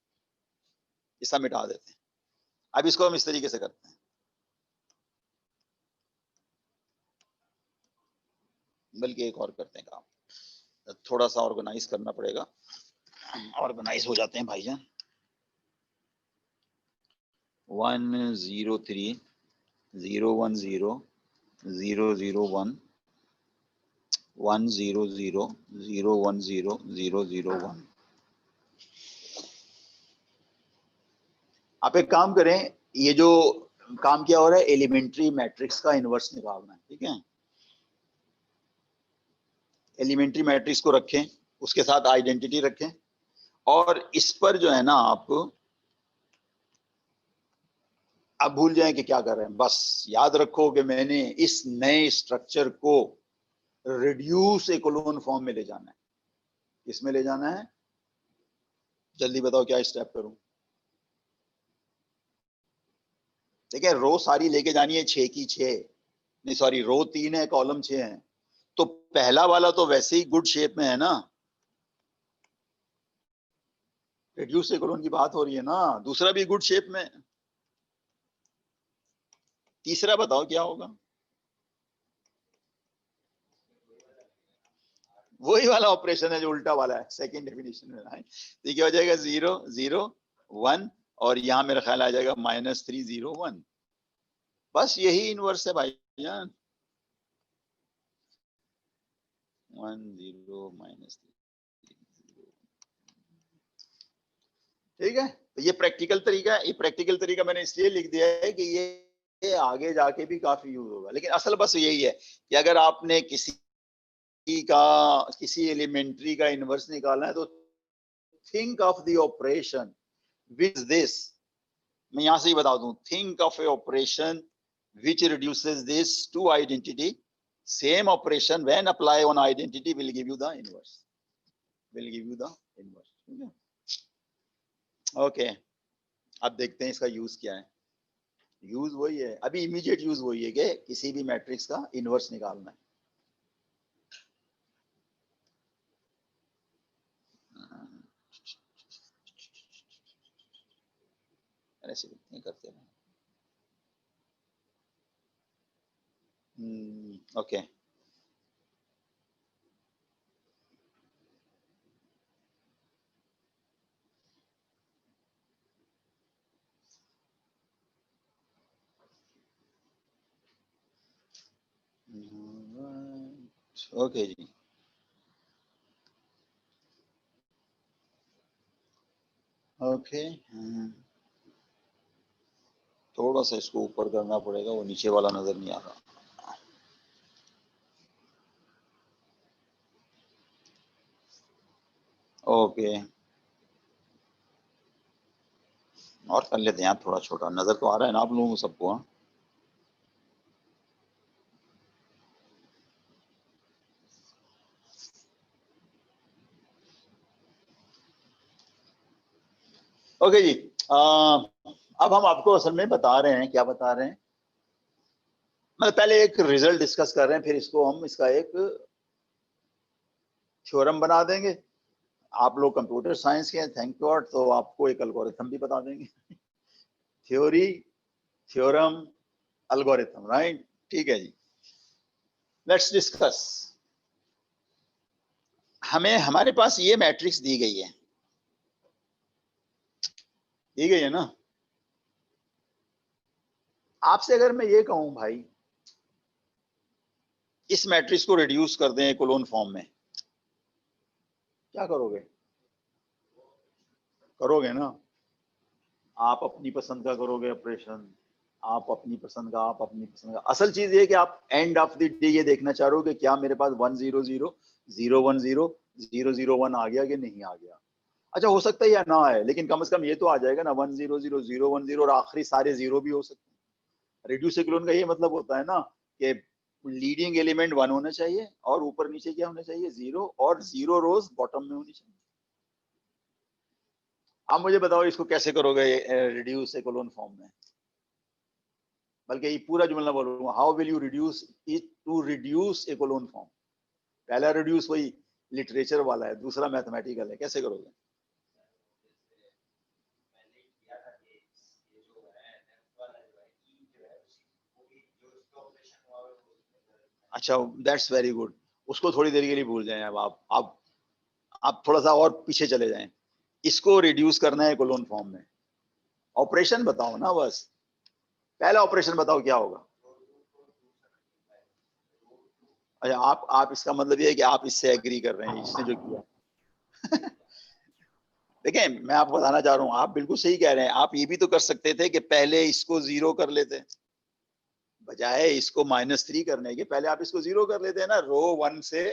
इसका मिटा देते हैं। अब इसको हम इस तरीके से करते हैं, बल्कि एक और करते हैं काम, थोड़ा सा ऑर्गेनाइज करना पड़ेगा। ऑर्गेनाइज हो जाते हैं भाईजान। 103 010 001 1 0 0 0 1 0 0 0 1। आप एक काम करें, ये जो काम क्या हो रहा है, एलिमेंट्री मैट्रिक्स का इनवर्स निकालना है, ठीक है। एलिमेंट्री मैट्रिक्स को रखें, उसके साथ आइडेंटिटी रखें, और इस पर जो है ना आप भूल जाएं कि क्या कर रहे हैं। बस याद रखो कि मैंने इस नए स्ट्रक्चर को रिड्यूस इकोलोन फॉर्म में ले जाना है। किसमें ले जाना है, जल्दी बताओ क्या स्टेप करूं। देखिए रो सारी लेके जानी है 6 की 6, नहीं सॉरी रो 3 है कॉलम 6 है, तो पहला वाला तो वैसे ही गुड शेप में है ना, रिड्यूस इकोलोन की बात हो रही है ना, दूसरा भी गुड शेप में, तीसरा बताओ क्या होगा। वही वाला ऑपरेशन है जो उल्टा वाला है, सेकंड डेफिनेशन में है। तो क्या हो जाएगा 0 0 1, और यहां मेरा ख्याल आ जाएगा -3 0 1। बस यही इनवर्स है भाई जान, 1 0 -3 0। ठीक है, तो ये प्रैक्टिकल तरीका है। ये प्रैक्टिकल तरीका मैंने इसलिए लिख दिया है कि ये आगे जाके भी काफी यूज होगा। लेकिन असल बस यही है कि अगर आपने किसी एलिमेंट्री का इनवर्स निकालना है तो think of the operation with this. मैं यहां से ही बता दूं, think of A operation which reduces this to identity. Same operation when apply on identity will give you the inverse. ठीक है, ओके। अब देखते हैं इसका यूज क्या है। यूज वही है, अभी इमीडिएट यूज वही है कि किसी भी मैट्रिक्स का इनवर्स निकालना है। ऐसे नहीं करते हैं। ओके, ओके जी। ओके, थोड़ा सा इसको ऊपर करना पड़ेगा, वो नीचे वाला नजर नहीं आ रहा। ओके, और कर लेते हैं, थोड़ा छोटा नजर तो आ रहा है ना आप लोगों को सबको। हाँ, ओके जी। अब हम आपको असल में बता रहे हैं, क्या बता रहे हैं, मतलब पहले एक रिजल्ट डिस्कस कर रहे हैं, फिर इसको हम इसका एक थ्योरम बना देंगे। आप लोग कंप्यूटर साइंस के हैं, थैंक गॉड, तो आपको एक एल्गोरिथम भी बता देंगे। Theory, theorem, algorithm, right. ठीक है जी, लेट्स डिस्कस। हमें हमारे पास ये मैट्रिक्स दी गई है, दी गई है ना। आपसे अगर मैं ये कहूं भाई इस मैट्रिक्स को रिड्यूस कर दें कोलोन फॉर्म में, क्या करोगे? करोगे ना, आप अपनी पसंद का करोगे ऑपरेशन, आप अपनी पसंद का, आप अपनी पसंद का। असल चीज ये कि आप एंड ऑफ द डे ये देखना चाह रहे हो कि क्या मेरे पास 1 0 0 0 1 0 0 0 1 आ गया कि नहीं आ गया। अच्छा, हो सकता है या ना आए, लेकिन कम से कम ये तो आ जाएगा ना 1 0 0 0 1 0, और आखिरी सारे जीरो भी हो सकते हैं। रिड्यूस इक्लोन का ये मतलब होता है ना कि लीडिंग एलिमेंट 1 होना चाहिए और ऊपर नीचे क्या होना चाहिए, 0, और 0 रोज बॉटम में होनी चाहिए। आप मुझे बताओ इसको कैसे करोगे रिड्यूस इकोलोन फॉर्म में। बल्कि ये पूरा जुमला बोलूंगा, how will you reduce it to reduced echelon form. पहला रिड्यूस वही लिटरेचर वाला है, दूसरा मैथमेटिकल है, कैसे करोगे? अच्छा, दैट्स वेरी गुड। उसको थोड़ी देर के लिए भूल जाएं। अब आप थोड़ा सा और पीछे चले जाएं। इसको रिड्यूस करना है इकोलोन फॉर्म में, ऑपरेशन बताओ ना बस। पहला ऑपरेशन बताओ क्या होगा। अच्छा, आप इसका मतलब ये है कि आप इससे एग्री कर रहे हैं, इसने जो किया। देखिए, मैं आपको बताना चाह रहा हूँ, आप बिल्कुल सही कह रहे हैं। आप ये भी तो कर सकते थे कि पहले इसको 0 कर लेते, बजाय इसको -3 करने के पहले आप इसको 0 कर लेते हैं ना। रो 1 से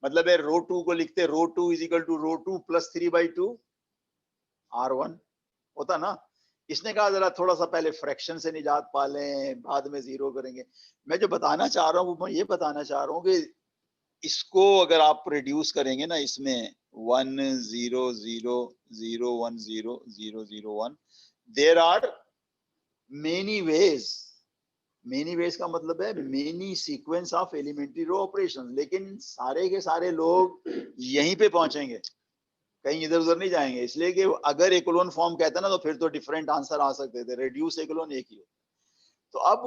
मतलब है रो 2 को लिखते row 2 is equal to row 2 plus 3/2 R1 होता ना। इसने कहा जरा थोड़ा सा पहले फ्रैक्शन से निजात पा लें, बाद में 0 करेंगे। मैं जो बताना चाह रहा हूँ वो मैं ये बताना चाह रहा हूँ कि इसको अगर आप रिड्यूस करेंगे ना, इसमें 1 0 0 0 1 0 0 0 1, there are many ways. Many ways का मतलब है many sequence of elementary row operation, लेकिन सारे के सारे लोग यहीं पे पहुंचेंगे, कहीं इधर उधर नहीं जाएंगे। इसलिए कि अगर एक्लोन फॉर्म कहता ना तो फिर तो डिफरेंट आंसर आ सकते थे, रिड्यूस एक्लोन एक ही हो। तो अब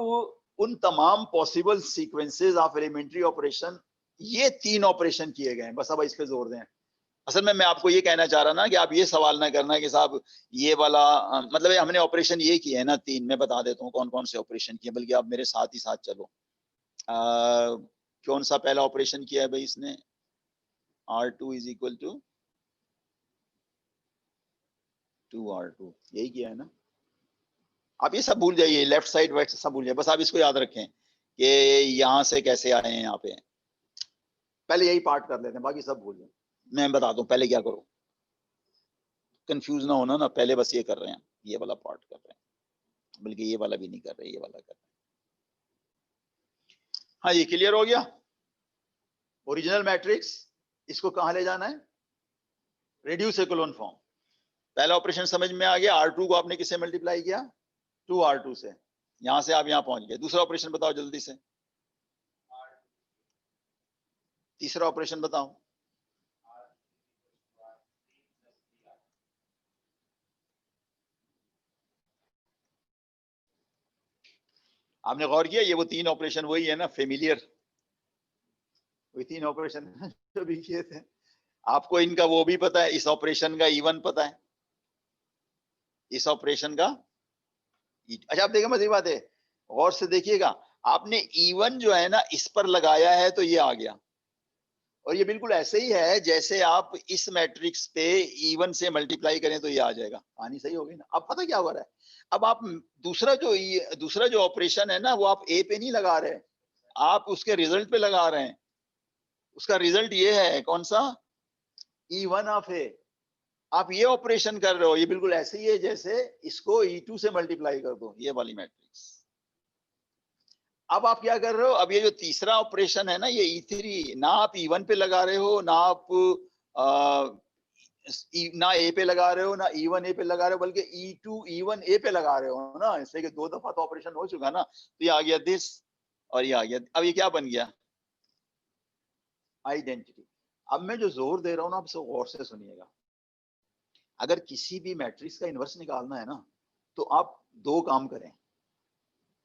उन तमाम possible sequences of elementary operation, ये 3 ऑपरेशन किए गए हैं, बस अब इस पे जोर दें। असल में मैं आपको ये कहना चाह रहा ना कि आप ये सवाल ना करना कि साहब ये वाला मतलब हमने ऑपरेशन ये किए हैं ना 3, मैं बता देता हूँ कौन कौन से ऑपरेशन किए, बल्कि आप मेरे साथ ही साथ चलो। कौन सा पहला ऑपरेशन किया है भाई इसने? R2 is equal to 2R2, यही किया है ना। आप ये सब भूल जाइए, लेफ्ट साइड राइट सब भूल जाइए, बस आप इसको याद रखें कि यहां से कैसे आए हैं यहाँ पे। पहले यही पार्ट कर लेते हैं, बाकी सब भूल जाए। मैं बता दूं पहले क्या करो, कंफ्यूज ना होना ना। पहले बस ये कर रहे हैं, ये वाला पार्ट कर रहे हैं, बल्कि ये वाला भी नहीं कर रहे, ये वाला कर रहे हैं। हाँ, ये क्लियर हो गया। ओरिजिनल मैट्रिक्स, इसको कहां ले जाना है? Reduce echelon form. पहला ऑपरेशन समझ में आ गया। R2 को आपने किससे मल्टीप्लाई किया? 2R2 से। यहां से आप यहां पहुंच गए। दूसरा ऑपरेशन बताओ जल्दी से। तीसरा ऑपरेशन बताओ। आपने गौर किया ये वो 3 ऑपरेशन वही है ना, फेमिलियर, वही 3 ऑपरेशन जो भी किए थे। आपको इनका वो भी पता है, इस ऑपरेशन का E1 पता है, इस ऑपरेशन का अच्छा आप देखिए, मजे बात है, गौर से देखिएगा। आपने E1 जो है ना इस पर लगाया है तो ये आ गया, और ये बिल्कुल ऐसे ही है जैसे आप इस मैट्रिक्स पे E1 से मल्टीप्लाई करें तो ये आ जाएगा। कहानी सही हो गई ना। अब पता क्या हो रहा है, अब आप दूसरा जो ऑपरेशन है ना वो आप ए पे नहीं लगा रहे, आप उसके रिजल्ट पे लगा रहे हैं। उसका रिजल्ट ये है, कौन सा? E1 ऑफ ए। आप ये ऑपरेशन कर रहे हो, ये बिल्कुल ऐसे ही है जैसे इसको E2 से मल्टीप्लाई कर दो, ये वाली मैट्रिक्स। अब आप क्या कर रहे हो, अब ये जो तीसरा ऑपरेशन है ना, ये E3 ना आप E1 पे लगा रहे हो, ना आप ना ए पे लगा रहे हो, ना E1 ए पे लगा रहे हो, बल्कि E2 E1 ए पे लगा रहे हो ना। इसलिए कि 2 दफा तो ऑपरेशन हो चुका ना। तो ये आ गया दिस, और ये आ गया। अब ये क्या बन गया? आइडेंटिटी। अब मैं जो जोर दे रहा हूं ना, आप सब गौर से सुनिएगा। अगर किसी भी मैट्रिक्स का इनवर्स निकालना है ना, तो आप 2 काम करें।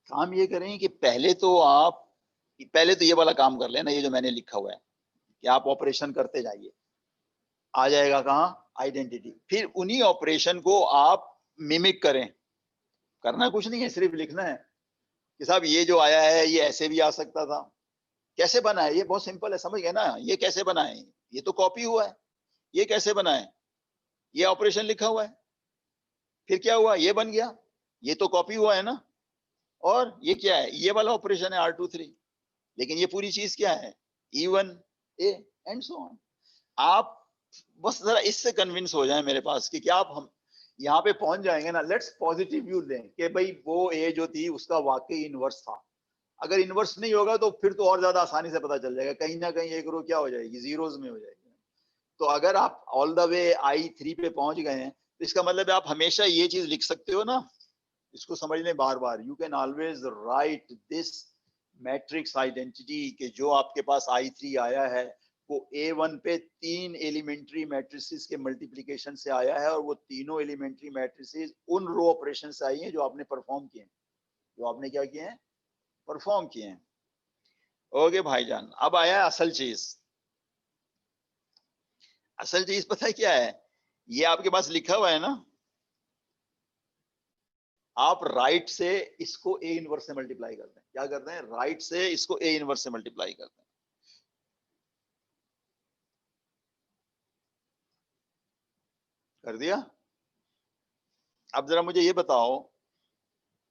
काम ये करें कि पहले तो ये वाला काम कर लेना, ये जो मैंने लिखा हुआ है कि आप ऑपरेशन करते जाइए, आ जाएगा कहां? आइडेंटिटी। फिर उन्हीं ऑपरेशन को आप मिमिक करें। करना कुछ नहीं है, सिर्फ लिखना है कि साहब ये जो आया है ये ऐसे भी आ सकता था। कैसे बना है? ये बहुत सिंपल है, समझ गए ना। ये कैसे बना है? ये तो कॉपी हुआ है। ये कैसे बना है? ये ऑपरेशन लिखा हुआ है, फिर क्या हुआ? ये बन गया। ये तो कॉपी हुआ है ना। और ये क्या है? ये वाला ऑपरेशन है R2 3, लेकिन ये पूरी चीज क्या है? E1 A and so on. आप बस जरा इससे कन्विंस हो जाए मेरे पास कि क्या आप हम यहाँ पे पहुंच जाएंगे ना। लेट्स पॉजिटिव व्यू लें कि भाई वो ए जो थी उसका वाकई इनवर्स था। अगर इनवर्स नहीं होगा तो फिर तो और ज्यादा आसानी से पता चल जाएगा, कहीं ना कहीं एक रो क्या हो जाएगी? जीरोज में हो जाएगी। तो अगर आप ऑल द वे I3 पे पहुंच गए हैं तो इसका मतलब है आप हमेशा ये चीज लिख सकते हो ना। इसको समझ लें बार बार। You can always write this matrix identity के जो आपके पास I3 आया है वो A1 पे 3 एलिमेंट्री मैट्रिसेस के मल्टीप्लिकेशन से आया है, और वो तीनों एलिमेंट्री मैट्रिसेस उन रो ऑपरेशन से आई हैं जो आपने परफॉर्म किए हैं, जो आपने क्या किए हैं? परफॉर्म किए हैं। ओके भाईजान, अब आया असल चीज। असल चीज पता है क्या है? ये आपके पास लिखा हुआ है ना, आप राइट से इसको ए इनवर्स से मल्टीप्लाई करते हैं। क्या करते हैं? राइट से इसको ए इनवर्स से मल्टीप्लाई करते हैं। कर दिया। अब जरा मुझे ये बताओ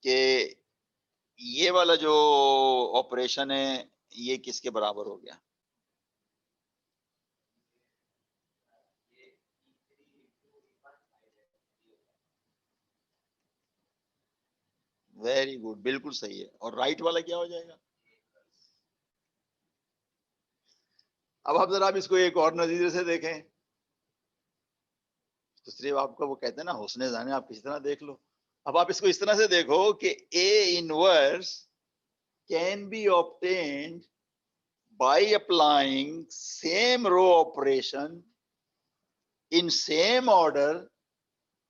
कि ये वाला जो ऑपरेशन है ये किसके बराबर हो गया? वेरी गुड, बिल्कुल सही है। और राइट वाला क्या हो जाएगा? अब आप जरा इसको एक और नजरिए से देखें तो सिर्फ आपका वो कहते हैं ना हुस्ने जाने, आप किसी तरह देख लो। अब आप इसको इस तरह से देखो कि A inverse can be obtained by applying same row operation in same order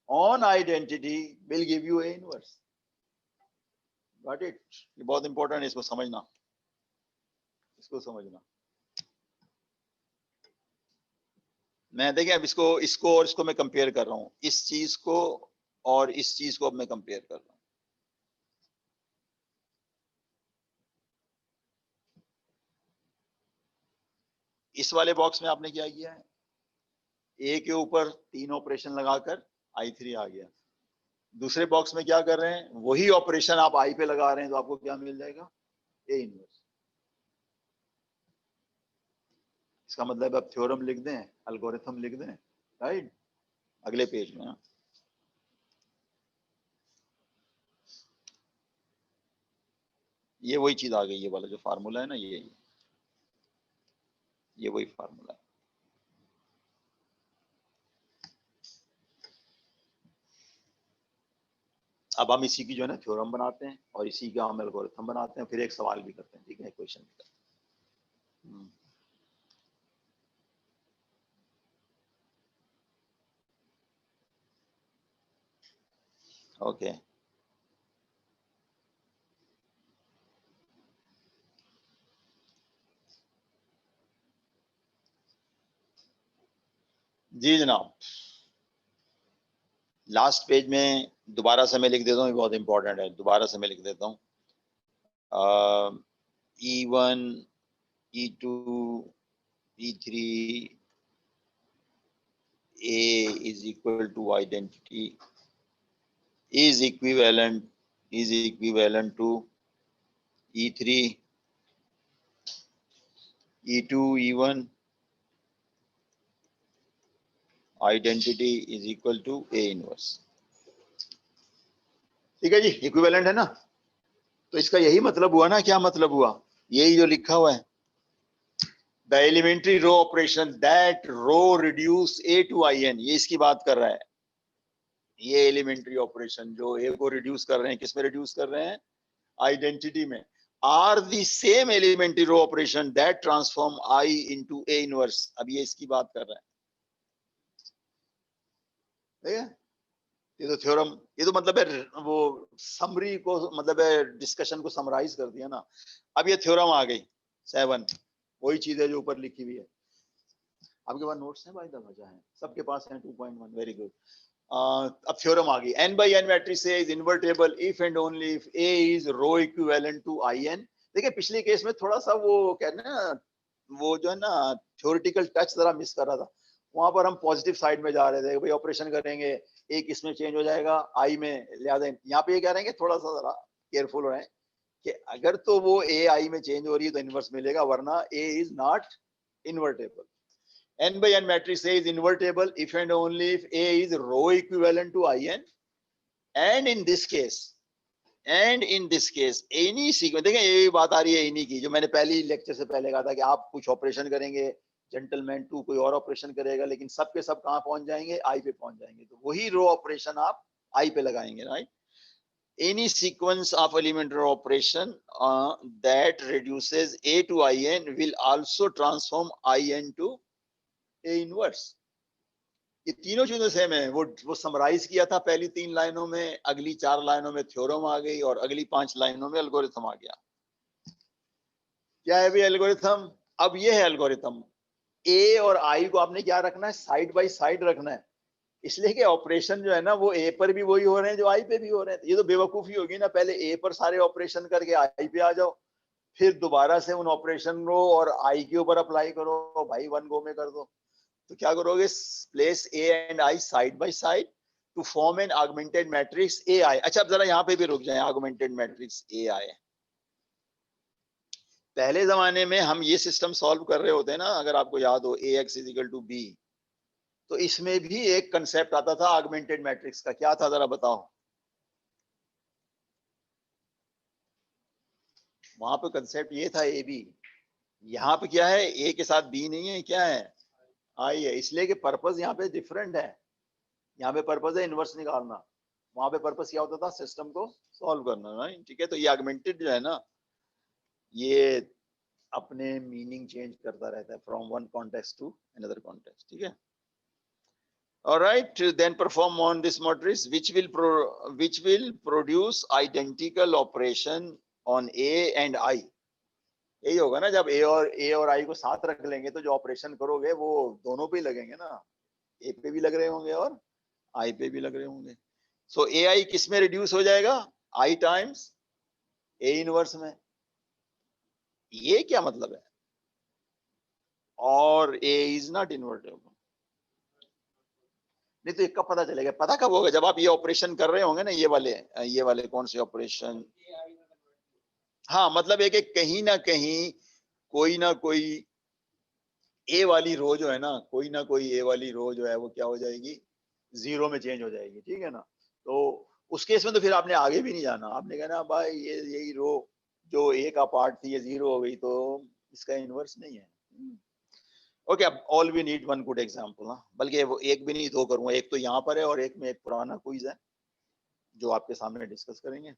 on identity will give you A inverse. Got it? ये बहुत इंपॉर्टेंट है, इसको समझना, इसको समझना। मैं देखिए अब इसको और इसको मैं कंपेयर कर रहा हूं, इस चीज को और इस चीज को अब मैं कंपेयर कर रहा हूं। इस वाले बॉक्स में आपने क्या किया है, ए के ऊपर 3 ऑपरेशन लगाकर I3 आ गया। दूसरे बॉक्स में क्या कर रहे हैं, वही ऑपरेशन आप आई पे लगा रहे हैं, तो आपको क्या मिल जाएगा? A inverse. इसका मतलब अब थ्योरम लिख दें, एल्गोरिथम लिख दें, राइट? अगले पेज में। ये वही चीज आ गई, ये वाला जो फार्मूला है ना, ये वही फार्मूला है। अब हम इसी की जो है ना थ्योरम बनाते हैं और इसी का हम एल्गोरिथम बनाते हैं, फिर एक सवाल भी करते हैं, ठीक है? क्वेश्चन भी करते हैं। ओके, जी जनाब। लास्ट पेज में दोबारा से मैं लिख देता हूँ, ये बहुत इंपॉर्टेंट है, दोबारा से मैं लिख देता हूँ। E1, E2, E3, A is equal to identity is equivalent to E3, E2, E1 identity is equal to A inverse। ठीक है जी, इक्विवेलेंट है ना? तो इसका यही मतलब हुआ ना, क्या मतलब हुआ? यही जो लिखा हुआ है, the elementary row operation that row reduce A to I N, ये इसकी बात कर रहा है। ये एलिमेंट्री ऑपरेशन जो ए को रिड्यूस कर रहे हैं, किस में रिड्यूस कर रहे हैं? आइडेंटिटी में। Are the same elementary row operation that transform I into A inverse. अब ये इसकी बात कर रहा है, ठीक है? ये तो थ्योरम, ये तो मतलब है वो समरी को, मतलब है डिस्कशन को समराइज कर दिया ना। अब ये थ्योरम आ गई 7, वही चीज है जो ऊपर लिखी हुई है। आपके पास नोट्स हैं भाई? दफा है सबके पास है 2.1, वेरी गुड। अब थ्योरम आ गई, n by n matrix A is invertible if and only if A is row equivalent to In। देखिए पिछले केस में थोड़ा सा वो कहना ना, वो जो है ना थ्योरेटिकल टच जरा मिस कर रहा था। वहां पर हम पॉजिटिव साइड में जा रहे थे, भाई ऑपरेशन करेंगे, एक इसमें चेंज हो जाएगा आई में, लिहाजा यहाँ पे ये कह रहे हैं कि थोड़ा सा जरा केयरफुल हो रहे हैं कि अगर तो वो ए आई में चेंज हो रही है तो इनवर्स मिलेगा, वरना A is not invertible. n by n matrix A is invertible if and only if A is row equivalent to In, and in this case any sequence, देखें ये बात आ रही है इन्हीं की, जो मैंने पहली लेक्चर से पहले कहा था कि आप कुछ ऑपरेशन करेंगे, जेंटलमैन 2 कोई और ऑपरेशन करेगा, लेकिन सब के सब कहां पहुंच जाएंगे? आई पे पहुंच जाएंगे। तो वही रो ऑपरेशन आप आई पे लगाएंगे, right? Any sequence of elementary operation that reduces A to In will also transform In to A inverse। ये तीनों चीजें सेम है। वो समराइज किया था पहली 3 लाइनों में, अगली 4 लाइनों में थ्योरम आ गई और अगली 5 लाइनों में एल्गोरिथम आ गया। क्या है भी एल्गोरिथम? अब ये है एल्गोरिथम। ए और आई को आपने क्या रखना है? साइड बाय साइड रखना है, इसलिए कि ऑपरेशन जो है ना वो ए पर भी वही हो रहे हैं जो आई पे भी हो रहे हैं। ये तो बेवकूफी होगी ना, पहले ए पर सारे ऑपरेशन करके आई पे आ जाओ, फिर दोबारा से उन ऑपरेशन को और आई के ऊपर अप्लाई करो, भाई 1 गो में कर दो। तो क्या करोगे, place A and I side by side to form an augmented matrix A I. अच्छा अब जरा यहाँ पे भी रुक जाए, ऑगमेंटेड मैट्रिक्स ए आई। पहले जमाने में हम ये सिस्टम सॉल्व कर रहे होते हैं ना, अगर आपको याद हो A X is equal to B, तो इसमें भी एक कंसेप्ट आता था ऑगमेंटेड मैट्रिक्स का। क्या था जरा बताओ? वहां पे कंसेप्ट ये था ए बी। यहाँ पे क्या है, ए के साथ बी नहीं है, क्या है, आई है। इसलिए कि पर्पस यहाँ पे डिफरेंट है। यहाँ पे पर्पस है इनवर्स निकालना, वहां पे पर्पस क्या होता था, सिस्टम को सॉल्व करना, राइट? ठीक है, तो ये ऑगमेंटेड जो है ना, ये अपने मीनिंग चेंज करता रहता है from one context to another context. ठीक है, alright, then perform on this matrix which will produce identical operation on a and I। यही होगा ना, जब ए और आई को साथ रख लेंगे तो जो ऑपरेशन करोगे वो दोनों पे ही लगेंगे ना, ए पे भी लग रहे होंगे और आई पे भी लग रहे होंगे। सो ए आई किस में रिड्यूस हो जाएगा, आई टाइम्स ए इनवर्स में। ये क्या मतलब है, और ए इज नॉट इनवर्टेबल। नहीं तो एक कब पता चलेगा, पता कब होगा, जब आप ये ऑपरेशन कर रहे होंगे ना, ये वाले कौन से ऑपरेशन। हाँ, मतलब है कि कहीं ना कहीं कोई ना कोई ए वाली रो जो है ना, कोई ना कोई ए वाली रो जो है वो क्या हो जाएगी, जीरो में चेंज हो जाएगी। ठीक है ना, तो उस केस में तो फिर आपने आगे भी नहीं जाना, आपने कहना भाई ये यही रो जो ए का पार्ट थी ये जीरो हो गई, तो इसका इनवर्स नहीं है। ओके, अब all we need one good example. बल्कि वो एक भी नहीं, दो करूंगा, एक तो यहाँ पर है और एक में एक पुराना क्विज है जो आपके सामने डिस्कस करेंगे।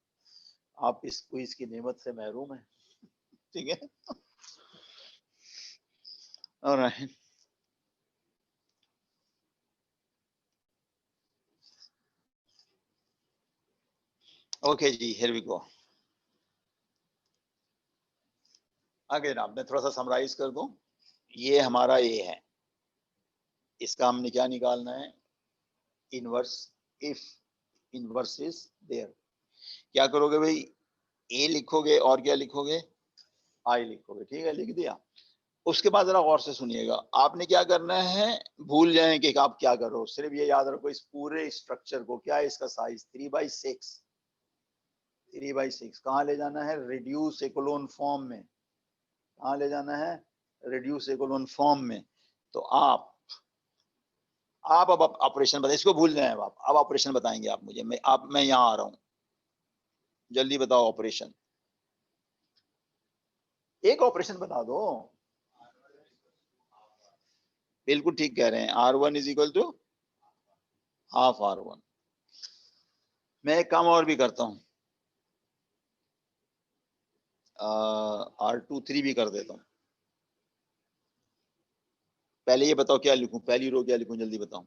आप इस क्विज की नेमत से महरूम हैं। ठीक है, ऑलराइट। ओके जी, हियर वी गो। अगेन आप मैं थोड़ा सा समराइज कर दूं, ये हमारा ए है, इसका हमने क्या निकालना है, inverse. If inverse is there, क्या करोगे भाई, ए लिखोगे और क्या लिखोगे, आई लिखोगे। ठीक है, लिख दिया। उसके बाद जरा गौर से सुनिएगा, आपने क्या करना है, भूल जाएं कि आप क्या करो, सिर्फ ये याद रखो इस पूरे स्ट्रक्चर को, क्या है इसका साइज 3/6। 3/6 कहाँ ले जाना है, रिड्यूस इकोलोन फॉर्म में। कहाँ ले जाना है, रिड्यूस इकोलोन फॉर्म में। तो आप अब ऑपरेशन बताइए, इसको भूल जाए आप, अब ऑपरेशन बताएंगे आप मुझे, मैं यहाँ आ रहा हूँ, जल्दी बताओ ऑपरेशन, एक ऑपरेशन बता दो। बिल्कुल ठीक कह रहे हैं, R1 is equal to half R1। मैं एक काम और भी करता हूँ, R2 3 भी कर देता हूँ। पहले ये बताओ क्या लिखूं, पहली रो क्या लिखूं, जल्दी बताओ।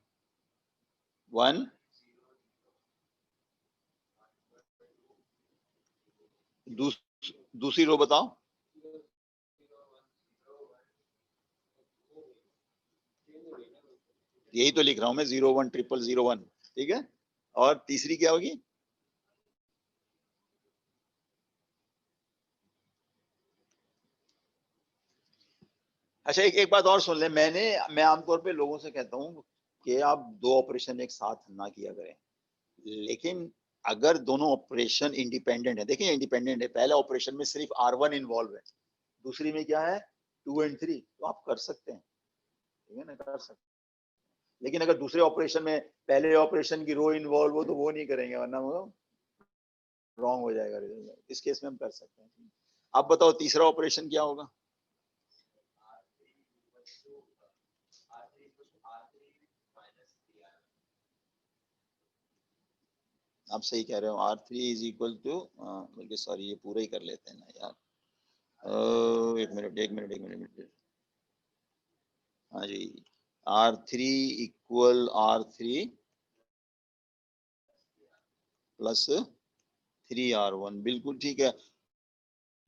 1 दूसरी रो बताओ, यही तो लिख रहा हूं मैं, 0 1 0 0 1। ठीक है, और तीसरी क्या होगी, अच्छा एक बात और सुन ले, मैं आमतौर पे लोगों से कहता हूँ कि आप दो ऑपरेशन एक साथ ना किया करें, लेकिन अगर दोनों ऑपरेशन इंडिपेंडेंट है, देखिए इंडिपेंडेंट है, पहले ऑपरेशन में सिर्फ R1 इन्वॉल्व है, दूसरी में क्या है 2 और 3, तो आप कर सकते हैं। ठीक है ना, कर सकते हैं। लेकिन अगर दूसरे ऑपरेशन में पहले ऑपरेशन की रो इन्वॉल्व हो तो वो नहीं करेंगे, वरना वो रॉन्ग हो जाएगा रिजल्ट। इस केस में हम कर सकते हैं। अब बताओ तीसरा ऑपरेशन क्या होगा, आप सही कह रहे हो, R3 इज इक्वल टू, बल्कि सॉरी ये पूरा ही कर लेते हैं ना यार, एक मिनट, हाँ जी, R3 equal R3 plus 3R1, बिल्कुल ठीक है।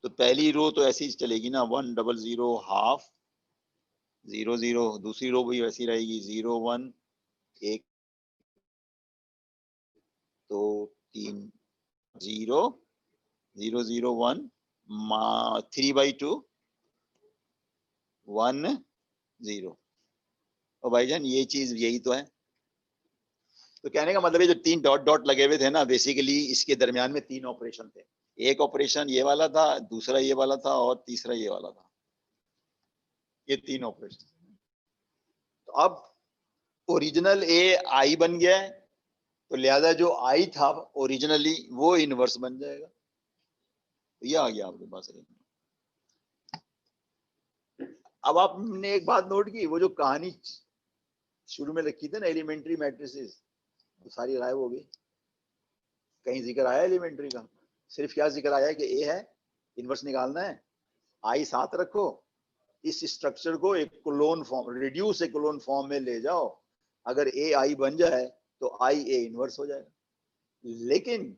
तो पहली रो तो ऐसी चलेगी ना, 1 0 0 हाफ 0 0, दूसरी रो भी वैसी रहेगी, 0 1 1 2 3 0 0 0 1 3/2 1 0। और भाईजान ये चीज यही तो है। तो कहने का मतलब ये जो 3 डॉट डॉट लगे हुए थे ना, बेसिकली इसके दरमियान में 3 ऑपरेशन थे। एक ऑपरेशन ये वाला था, दूसरा ये वाला था और तीसरा ये वाला था। ये 3 ऑपरेशन। तो अब ओरिजिनल ए आई बन गया है, तो लिहाजा जो आई था ओरिजिनली वो इनवर्स बन जाएगा। तो ये आ गया आपके पास। अब आपने एक बात नोट की, वो जो कहानी शुरू में लिखी थी ना एलिमेंट्री मैट्रिसेस, तो सारी गायब हो गई। कहीं जिक्र आया एलिमेंट्री का? सिर्फ क्या जिक्र आया कि ए है, इनवर्स निकालना है, आई साथ रखो, इस स्ट्रक्चर को एक clone form, reduce echelon form में ले जाओ, अगर ए आई बन जाए तो आई ए इनवर्स हो जाएगा। लेकिन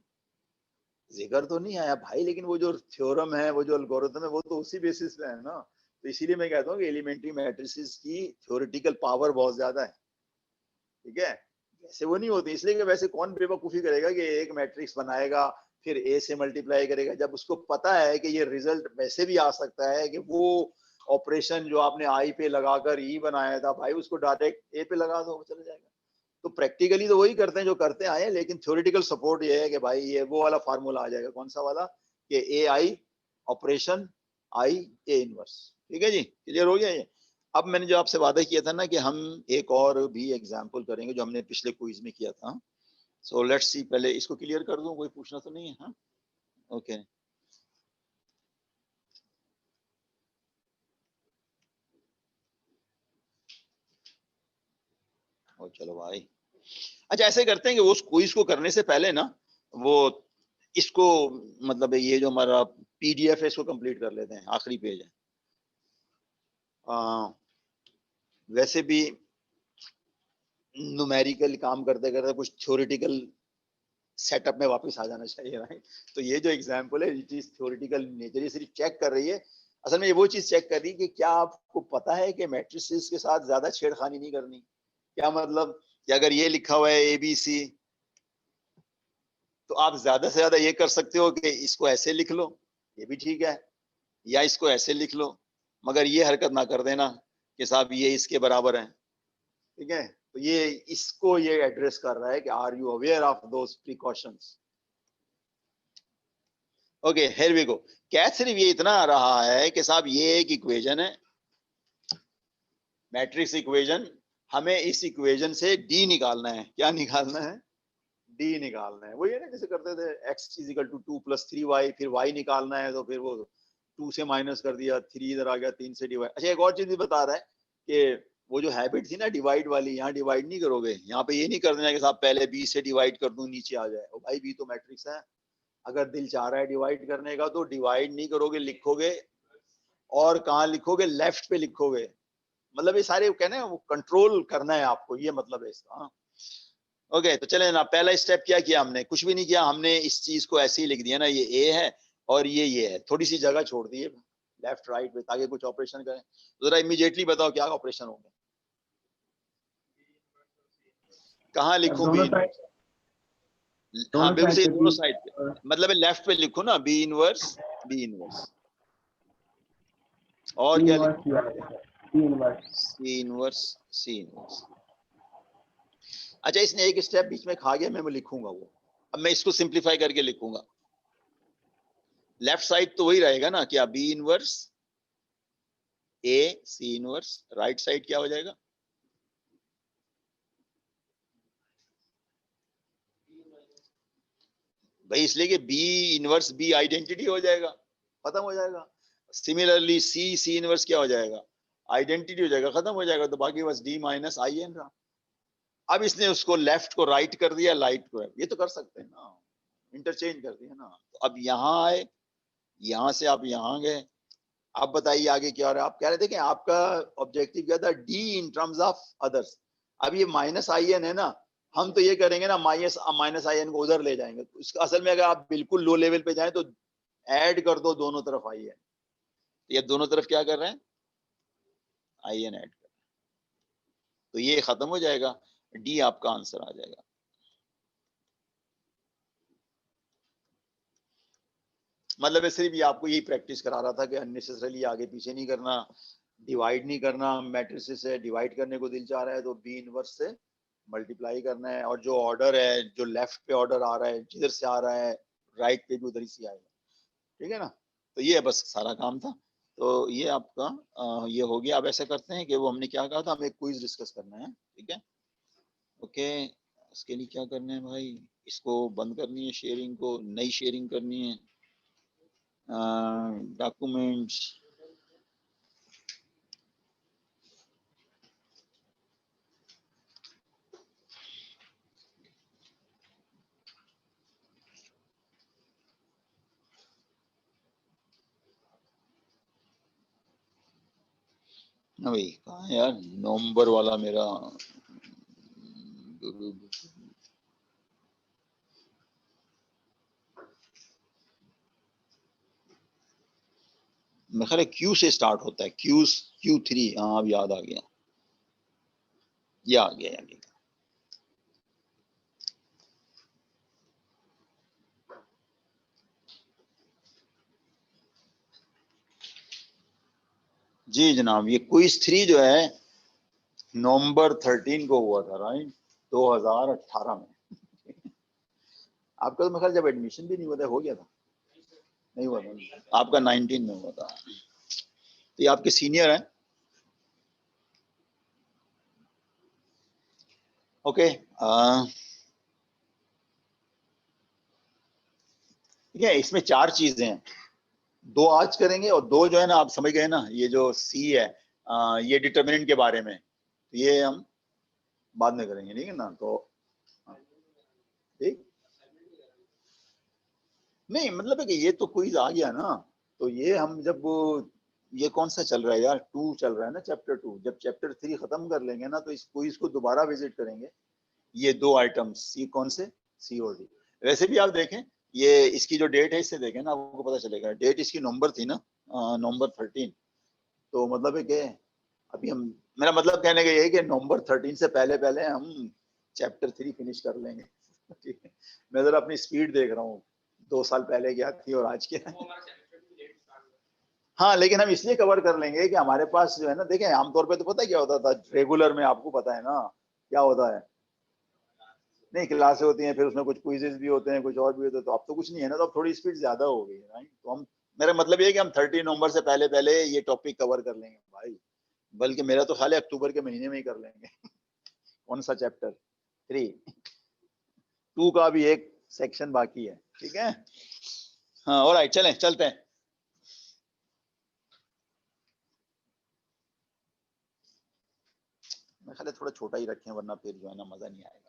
जिक्र तो नहीं आया भाई, लेकिन वो जो थ्योरम है, वो जो एल्गोरिथम है, वो तो उसी बेसिस पे है ना। तो इसीलिए मैं कहता हूँ कि एलिमेंट्री मैट्रिसेस की थ्योरेटिकल पावर बहुत ज्यादा है, ठीक है, वैसे वो नहीं होती। इसलिए कि वैसे कौन बेवकूफी करेगा कि एक मैट्रिक्स बनाएगा फिर ए से मल्टीप्लाई करेगा, जब उसको पता है कि ये रिजल्ट वैसे भी आ सकता है कि वो ऑपरेशन जो आपने आई पे लगाकर ई बनाया था भाई, उसको डायरेक्ट ए पे लगा दो, चला जाएगा। तो प्रैक्टिकली तो वही करते हैं जो करते आए हैं, लेकिन थ्योरेटिकल सपोर्ट ये है कि भाई ये वो वाला फार्मूला आ जाएगा। कौन सा वाला? कि ए I operation I A inverse. ठीक है जी, क्लियर हो गया ये? अब मैंने जो आपसे वादा किया था ना कि हम एक और भी एग्जाम्पल करेंगे जो हमने पिछले क्विज में किया था। सो लेट्स सी, पहले इसको क्लियर कर दूं, कोई पूछना तो नहीं है? हाँ, ओके। और चलो भाई, अच्छा ऐसे करते हैं कि उस क्विज को करने से पहले ना वो इसको, मतलब ये जो हमारा पीडीएफ है इसको कंप्लीट कर लेते हैं, आखिरी पेज है। वैसे भी न्यूमेरिकल काम करते करते कुछ थ्योरेटिकल सेटअप में वापस आ जाना चाहिए, राइट? तो ये जो एग्जाम्पल है, ये चीज थ्योरेटिकल नेचर, ये सिर्फ चेक कर रही है। असल में ये वो चीज चेक कर रही है कि क्या आपको पता है कि मैट्रिसेस के साथ ज्यादा छेड़खानी नहीं करनी। क्या मतलब कि अगर ये लिखा हुआ है एबीसी, तो आप ज्यादा से ज्यादा ये कर सकते हो कि इसको ऐसे लिख लो, ये भी ठीक है, या इसको ऐसे लिख लो, मगर ये हरकत ना कर देना कि साहब ये इसके बराबर है। ठीक है, तो ये इसको ये एड्रेस कर रहा है कि are you aware of those precautions. Okay, here we go. Catch सिर्फ ये इतना आ रहा है कि साहब ये एक इक्वेशन है, मैट्रिक्स इक्वेशन, हमें इस इक्वेशन से डी निकालना है। क्या निकालना है? डी निकालना है। वही है ना जैसे करते थे x is equal to 2 + 3y, फिर y निकालना है तो फिर वो 2 से माइनस कर दिया, 3 इधर आ गया, 3 से डिवाइड। अच्छा एक और चीज भी बता रहा है कि वो जो हैबिट थी ना डिवाइड वाली, यहाँ डिवाइड नहीं करोगे, यहाँ पे ये नहीं कर देना कि साहब पहले b से डिवाइड कर दूं नीचे आ जाए। ओ भाई b तो मैट्रिक्स है, अगर दिल चाह रहा है डिवाइड करने का तो डिवाइड नहीं करोगे, लिखोगे, और कहाँ लिखोगे? लेफ्ट पे लिखोगे। मतलब ये सारे कहना है वो कंट्रोल करना है आपको, ये मतलब है इसका। ओके, तो चले ना, पहला स्टेप क्या किया हमने? कुछ भी नहीं किया, हमने इस चीज को ऐसे ही लिख दिया ना, ये ए है और ये है, थोड़ी सी जगह छोड़ दी है लेफ्ट राइट पे ताकि कुछ ऑपरेशन करें। तो जरा इमीडिएटली बताओ क्या ऑपरेशन होंगे? कहाँ लिखूं बी दोनों साइड, इनवर्स? हाँ दोनों बिल्कुल साइड सही, पे दोनों बी साइड पे, और मतलब लेफ्ट पे लिखो ना बी इनवर्स, बी इनवर्स। और सी क्या इनवर्स लिखूं? किया जाएगा, C inverse. C inverse, C inverse. अच्छा इसने एक स्टेप बीच में खा गया, मैं लिखूंगा वो। अब मैं इसको सिंप्लीफाई करके लिखूंगा। लेफ्ट साइड तो वही रहेगा ना, क्या बी इनवर्स ए सी इनवर्स, राइट साइड क्या हो जाएगा? भाई इसलिए कि बी इनवर्स बी आइडेंटिटी हो जाएगा, खत्म हो जाएगा। सिमिलरली सी सी इनवर्स क्या हो जाएगा? आइडेंटिटी हो जाएगा, खत्म हो जाएगा। तो बाकी बस डी माइनस आई एन रहा। अब इसने उसको लेफ्ट को राइट कर दिया, राइट को, ये तो कर सकते हैं ना, इंटरचेंज कर दिया ना। तो अब यहाँ आए, यहाँ से आप यहाँ गए। आप बताइए आगे क्या हो रहा है? आप कह रहे थे कि आपका ऑब्जेक्टिव क्या था? D in terms of others. अब ये माइनस आई एन है ना, हम तो ये करेंगे ना, माइनस आई एन को उधर ले जाएंगे। तो इसका असल में अगर आप बिल्कुल लो लेवल पे जाए तो ऐड कर दो दोनों तरफ आई एन। ये दोनों तरफ क्या कर रहे हैं? आई एन ऐड कर रहे हैं, तो ये खत्म हो जाएगा, डी आपका आंसर आ जाएगा। मतलब सिर्फ ये आपको यही प्रैक्टिस करा रहा था कि अननेसेसरीली आगे पीछे नहीं करना, डिवाइड नहीं करना, मैट्रिसेस से डिवाइड करने को दिल चाह रहा है तो बी इनवर्स से मल्टीप्लाई करना है, और जो ऑर्डर है, जो लेफ्ट पे ऑर्डर आ रहा है, जिधर से आ रहा है राइट पे भी उधर ही से आएगा, ठीक है ना। तो ये बस सारा काम था। तो ये आपका ये हो गया। अब ऐसा करते हैं कि वो हमने क्या कहा था, हमें क्विज डिस्कस करना है, ठीक है। ओके, इसके लिए क्या करना है भाई, इसको बंद करनी है, शेयरिंग को नई शेयरिंग करनी है, डॉक्यूमेंट्स, भाई कहाँ यार नवंबर वाला मेरा, मेरे ख्याल क्यू से स्टार्ट होता है, Q3। हाँ अब याद आ गया, ये आ गया यानी। जी जनाब, ये क्विज 3 जो है नवंबर 13 को हुआ था, राइट, 2018 में। आपका तो मेरे ख्याल जब एडमिशन भी नहीं हुआ था, हो गया था, नहीं हुआ था आपका, 19 में हुआ था। तो ये आपके सीनियर हैं। ओके, ठीक है, इसमें 4 चीजें हैं, 2 आज करेंगे और 2 जो है ना, आप समझ गए ना, ये जो सी है ये डिटर्मिनेंट के बारे में, ये हम बाद में करेंगे, ठीक है ना। तो ठीक, नहीं मतलब है कि ये तो क्विज आ गया ना, तो ये हम जब ये कौन सा चल रहा है यार, 2 चल रहा है ना, चैप्टर 2, जब चैप्टर 3 खत्म कर लेंगे ना तो इस क्विज को दोबारा विजिट करेंगे। ये 2 आइटम्स, सी कौन से, सी और डी। वैसे भी आप देखें, ये इसकी जो डेट है इससे देखें ना, आपको पता चलेगा, डेट इसकी नवंबर थी ना, नवंबर 13। तो मतलब है कि अभी हम, मेरा मतलब कहने का ये है कि नवंबर 13 से पहले पहले हम चैप्टर 3 फिनिश कर लेंगे। ठीक है, मैं जरा अपनी स्पीड देख रहा हूँ, 2 साल पहले क्या थी और आज क्या है। हाँ, लेकिन हम इसलिए कवर कर लेंगे कि हमारे पास जो है ना, देखें आमतौर पे तो पता है क्या होता था रेगुलर में, आपको पता है ना क्या होता है, नहीं क्लासें होती हैं, फिर उसमें कुछ क्विजेस भी होते हैं, कुछ और भी होते हैं, तो अब तो कुछ नहीं है ना, तो अब थोड़ी स्पीड ज्यादा हो गई है, राइट। तो हम, मेरा मतलब ये है कि हम 13 नवंबर से पहले पहले ये टॉपिक कवर कर लेंगे भाई, बल्कि मेरा तो ख्याल है अक्टूबर के महीने में ही कर लेंगे। कौन सा चैप्टर 3, 2 का भी एक सेक्शन बाकी है, ठीक है। हाँ ऑलराइट, चलें चलते हैं। मैं ख्याल है थोड़ा छोटा ही रखें, वरना फिर जो है ना मजा नहीं आएगा।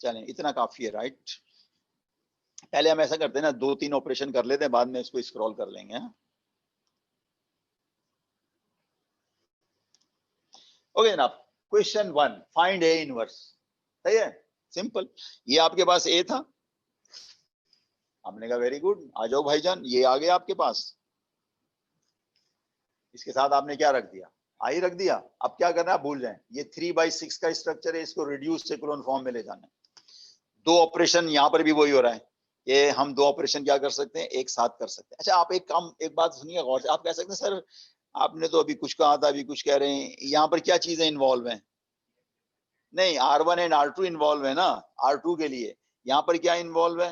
चलें, इतना काफी है, राइट। पहले हम ऐसा करते हैं ना, 2-3 ऑपरेशन कर लेते हैं, बाद में इसको स्क्रॉल कर लेंगे। ओके जनाब, क्वेश्चन 1, फाइंड ए इनवर्स। सही है, सिंपल। ये आपके पास ए था, हमने कहा वेरी गुड, आ जाओ भाईजान, ये आ गया आपके पास, इसके साथ आपने क्या रख दिया, आई रख दिया। अब क्या करना है, भूल जाएं, ये 3/6 का स्ट्रक्चर है, इसको रिड्यूस सेकुलोन फॉर्म में ले जाना है। 2 ऑपरेशन यहां पर भी वही हो रहा है, ये हम 2 ऑपरेशन क्या कर सकते हैं, एक साथ कर सकते हैं। अच्छा आप एक काम, एक बात सुनिए गौर से, आप कह सकते हैं सर आपने तो अभी कुछ कहा था, अभी कुछ कह रहे हैं, यहाँ पर क्या चीजें इन्वॉल्व हैं। नहीं, R1 एंड R2 इन्वॉल्व है ना, R2 के लिए, यहाँ पर क्या इन्वॉल्व है।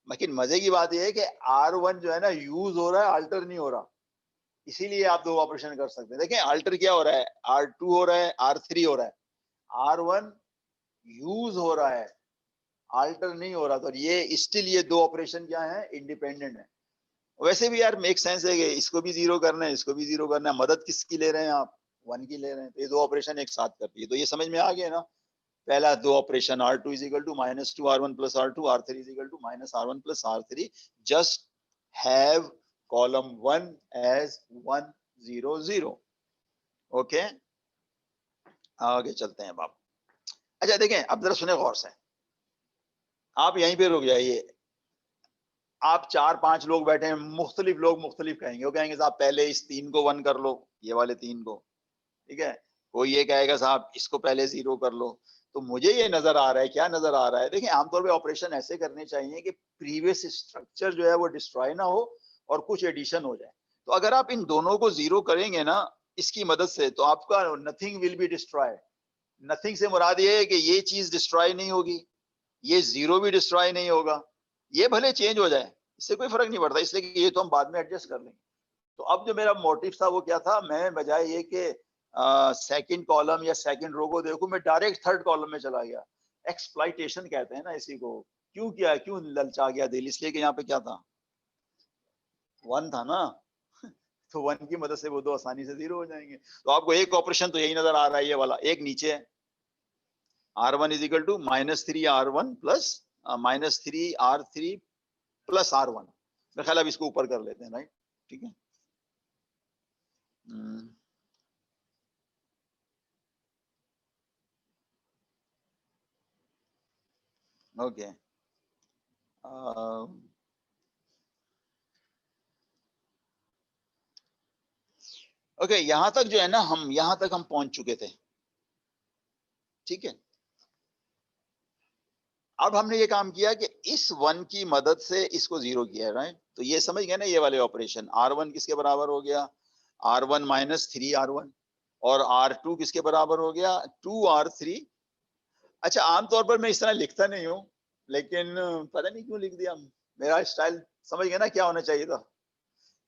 लेकिन मजे की बात यह है कि R1 जो है ना यूज हो रहा है, अल्टर नहीं हो रहा, इसीलिए आप 2 ऑपरेशन कर सकते हैं। देखें अल्टर क्या हो रहा है, R2 हो रहा है, R3 हो रहा है, R1 यूज हो रहा है, अल्टर नहीं हो रहा, तो ये स्टिल ये 2 ऑपरेशन क्या है, इंडिपेंडेंट है। वैसे भी यार मेक सेंस है कि इसको भी जीरो करना है, इसको भी जीरो करना है, मदद किसकी ले रहे हैं आप, 1 की ले रहे हैं, तो ये 2 ऑपरेशन एक साथ कर दिए, तो ये समझ में आ गया ना। पहला 2 operation, R2 is equal to -2 R1 plus R2, R3 is equal to -R1 plus R3, just have column 1 as 1 0 0। Okay, आगे चलते हैं बाप। अच्छा देखें, अब जरा सुने गौर से, आप यहीं पे रुक जाइए। आप 4-5 लोग बैठे हैं, मुख्तलिफ लोग मुख्तलिफ कहेंगे, वो कहेंगे साहब पहले इस 3 को 1 कर लो, ये वाले 3 को, ठीक है, कोई ये कहेगा साहब इसको पहले 0 कर लो। तो मुझे ये नजर आ रहा है, क्या नजर आ रहा है, देखिए आमतौर पे ऑपरेशन ऐसे करने चाहिए कि प्रीवियस स्ट्रक्चर जो है वो डिस्ट्रॉय ना हो और कुछ एडिशन हो जाए। तो अगर आप इन दोनों को 0 करेंगे ना इसकी मदद से, तो आपका nothing will be destroy. Nothing से मुराद ये है कि ये चीज डिस्ट्रॉय नहीं होगी, ये 0 भी डिस्ट्रॉय नहीं होगा, ये भले चेंज हो जाए, इससे कोई फर्क नहीं पड़ता, इसलिए कि ये तो हम बाद में एडजस्ट कर लेंगे। तो अब जो मेरा मोटिव था वो क्या था, मैं बजाय ये कि सेकंड कॉलम या सेकंड रो को देखूं, मैं डायरेक्ट थर्ड कॉलम में चला गया। एक्सप्लॉइटेशन कहते हैं ना इसी को। क्यों किया, क्यों ललचा गया दिल, इसलिए कि यहाँ पे क्या था, 1 था ना तो 1 की मदद से वो 2 आसानी से 0 हो जाएंगे। तो आपको एक ऑपरेशन तो यही नजर आ रहा है, ये वाला एक नीचे है, R1 is equal to -3R1 plus -3R3 plus R1। मेरे ख्याल अब इसको ऊपर कर लेते हैं, राइट, ठीक है। ओके, ओके, यहां तक जो है ना, हम यहां तक हम पहुंच चुके थे, ठीक है। अब हमने ये काम किया कि इस 1 की मदद से इसको 0 किया, राइट। तो ये समझ गए ना, ये वाले ऑपरेशन, R1 किसके बराबर हो गया, R1 माइनस 3R1, और R2 किसके बराबर हो गया, 2R3। अच्छा, आमतौर पर मैं इस तरह लिखता नहीं हूँ, लेकिन पता नहीं क्यों लिख दिया, मेरा स्टाइल समझ गए ना क्या होना चाहिए था,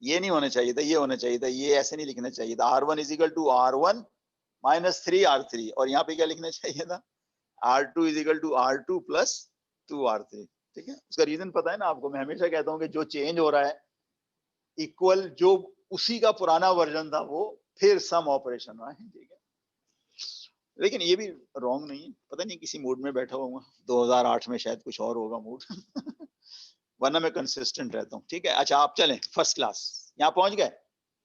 ये नहीं होना चाहिए था, ये होना चाहिए था, ये ऐसे नहीं लिखना चाहिए था, R1 is equal to R1 minus 3R3, और यहाँ पे क्या लिखना चाहिए था, R2 is equal to R2 plus 2R3, ठीक है। उसका रीजन पता है ना आपको, मैं हमेशा कहता हूँ कि जो चेंज हो रहा है इक्वल जो उसी का पुराना वर्जन था वो फिर सम ऑपरेशन हुआ है, ठीक है। लेकिन ये भी रॉन्ग नहीं है, पता नहीं किसी मूड में बैठा हुआ, 2008 में शायद कुछ और होगा मूड वरना मैं कंसिस्टेंट रहता हूँ, ठीक है। अच्छा, आप चलें फर्स्ट क्लास, यहाँ पहुंच गए।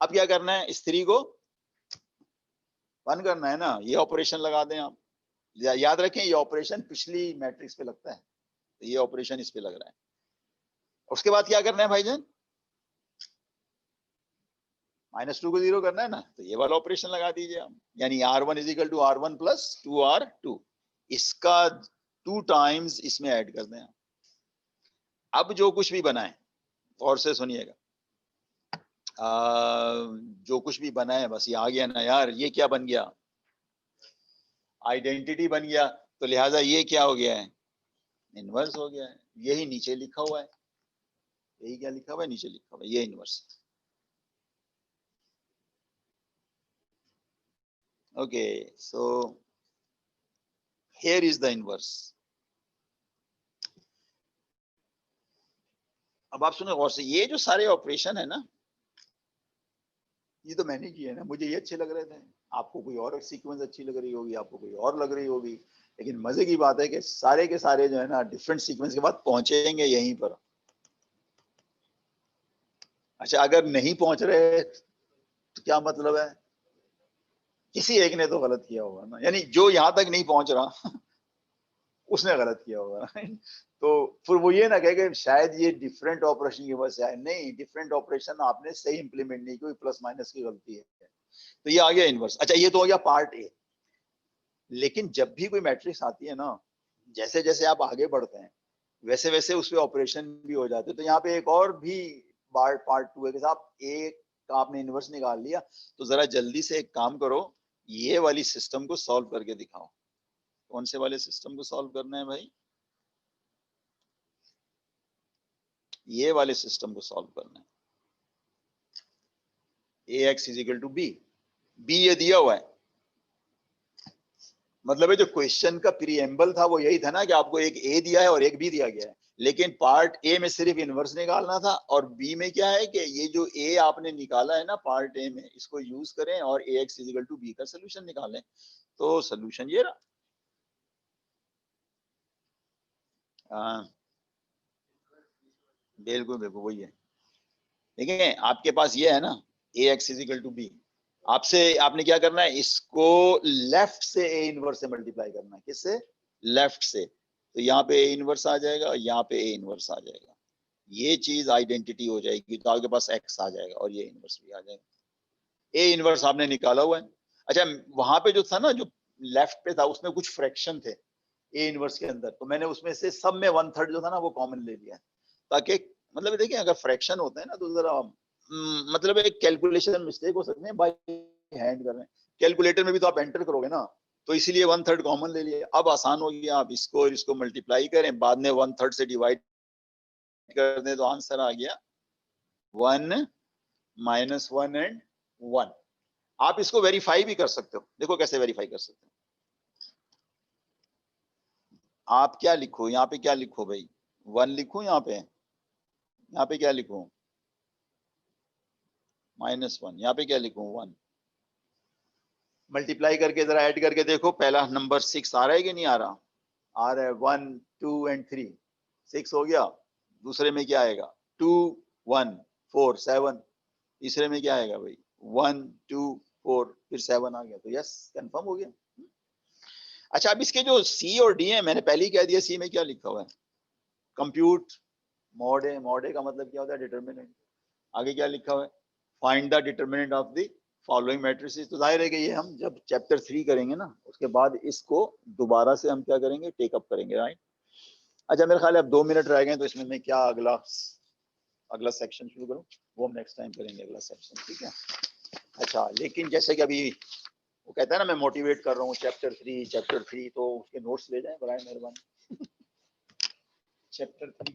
अब क्या करना है, इस 3 को 1 करना है ना, ये ऑपरेशन लगा दें आप। याद रखें ये ऑपरेशन पिछली मैट्रिक्स पे लगता है, तो ये ऑपरेशन इस पे लग रहा है। उसके बाद क्या करना है भाईजान, -2 को 0 करना है ना, तो ये वाला ऑपरेशन लगा दीजिए आप, यानी R1 is equal to R1 plus 2R2, इसका 2 टाइम्स इसमें ऐड कर दें। अब जो कुछ भी बना है, और से सुनिएगा, जो कुछ भी बना है, बस ये आ गया ना यार, ये क्या बन गया, आइडेंटिटी बन गया, तो लिहाजा ये क्या हो गया है, इनवर्स हो गया है। यही नीचे लिखा हुआ है, यही क्या लिखा हुआ है, नीचे लिखा हुआ है, ये inverse. Okay, so here is the inverse. अब आप सुनो गौर से, ये जो सारे ऑपरेशन है ना, ये तो मैंने किए ना, मुझे ये अच्छे लग रहे थे, आपको कोई और सीक्वेंस अच्छी लग रही होगी, आपको कोई और लग रही होगी, लेकिन मजे की बात है कि सारे के सारे जो है ना डिफरेंट सीक्वेंस के बाद पहुंचेंगे यहीं पर। अच्छा, अगर नहीं पहुंच रहे तो क्या मतलब है, किसी एक ने तो गलत किया होगा ना, यानी जो यहां तक नहीं पहुंच रहा उसने गलत किया होगा तो फिर वो ये ना कहे कि शायद ये डिफरेंट ऑपरेशन की वजह से आए, नहीं, डिफरेंट ऑपरेशन आपने सही इंप्लीमेंट नहीं की, प्लस माइनस की गलती है। तो ये आ गया इनवर्स। अच्छा, ये तो हो गया पार्ट ए। लेकिन जब भी कोई मैट्रिक्स आती है ना, जैसे जैसे आप आगे बढ़ते हैं वैसे वैसे उसपे ऑपरेशन भी हो जाते हैं। तो यहाँ पे एक और भी पार्ट 2 है कि साहब एक का आपने इनवर्स निकाल लिया, तो जरा जल्दी से एक काम करो, ये वाली सिस्टम को सॉल्व करके दिखाओ। कौन से वाले सिस्टम को सॉल्व करना है भाई, ये वाले सिस्टम को सॉल्व करना है। ax is equal to B, B ये दिया हुआ है, मतलब है जो क्वेश्चन का प्रीएम्बल था वो यही था ना कि आपको एक ए दिया है और एक बी दिया गया है, लेकिन पार्ट ए में सिर्फ इनवर्स निकालना था, और बी में क्या है कि ये जो ए आपने निकाला है ना पार्ट ए में, इसको यूज करें और ax is equal to b का सोल्यूशन निकालें। तो सोल्यूशन ये रहा। बिल्कुल बिल्कुल वही है। देखिए आपके पास ये है ना ax is equal to b, आपसे आपने क्या करना है, इसको लेफ्ट से ए इनवर्स से मल्टीप्लाई करना है, किससे, लेफ्ट से। तो यहाँ पे ए इनवर्स आ जाएगा, यहाँ पे ए इनवर्स आ जाएगा, ये चीज आइडेंटिटी हो जाएगी, तो आपके पास एक्स आ जाएगा और ये इनवर्स भी आ जाएगा। ए इनवर्स आपने निकाला हुआ है, अच्छा वहां पे जो था ना, जो लेफ्ट पे था, उसमें कुछ फ्रैक्शन थे ए इनवर्स के अंदर, तो मैंने उसमें से सब में 1/3 जो था ना वो कॉमन ले लिया, ताकि मतलब देखिए अगर फ्रैक्शन होता है ना तो जरा मतलब एक कैलकुलेशन मिस्टेक हो सकते हैं, बाय हैंड कर रहे हैं, कैलकुलेटर में भी तो आप एंटर करोगे ना, तो इसीलिए 1/3 कॉमन ले लिए। अब आसान हो गया, आप इसको और इसको मल्टीप्लाई करें, बाद में 1/3 से डिवाइड कर दें तो आंसर आ गया 1 - 1 एंड 1। आप इसको वेरीफाई भी कर सकते हो, देखो कैसे वेरीफाई कर सकते हो। आप क्या लिखो यहाँ पे, क्या लिखो भाई, 1 लिखो यहाँ पे क्या लिखूं, -1, यहाँ पे क्या लिखूं 1। मल्टीप्लाई करके जरा ऐड करके देखो, पहला नंबर 6 आ रहा है कि नहीं आ रहा, आ रहा है 1 2 एंड 3, 6 हो गया। दूसरे में क्या आएगा 2 1 4 7, तीसरे में क्या आएगा भाई 1 2 4 फिर 7 आ गया, तो यस कंफर्म हो गया। अच्छा अब इसके जो सी और डी है, मैंने पहले ही कह दिया सी में क्या लिखा हुआ है, कंप्यूट मॉड है, मॉड का मतलब क्या होता है डिटरमिनेंट। आगे क्या लिखा हुआ है, find the determinant of the following matrices. तो जाहिर है कि ये हम जब चैप्टर 3 करेंगे ना उसके बाद इसको दोबारा से हम क्या करेंगे, टेकअप करेंगे, राइट। अच्छा मेरे ख्याल है अब 2 मिनट रह गए, तो इसमें मैं क्या अगला सेक्शन शुरू करूं, वो हम नेक्स्ट टाइम करेंगे अगला सेक्शन, ठीक है। अच्छा लेकिन जैसे कि अभी वो कहता है ना मैं मोटिवेट कर रहा हूँ चैप्टर 3, तो उसके नोट्स ले जाएं बराए मेहरबानी। चैप्टर 3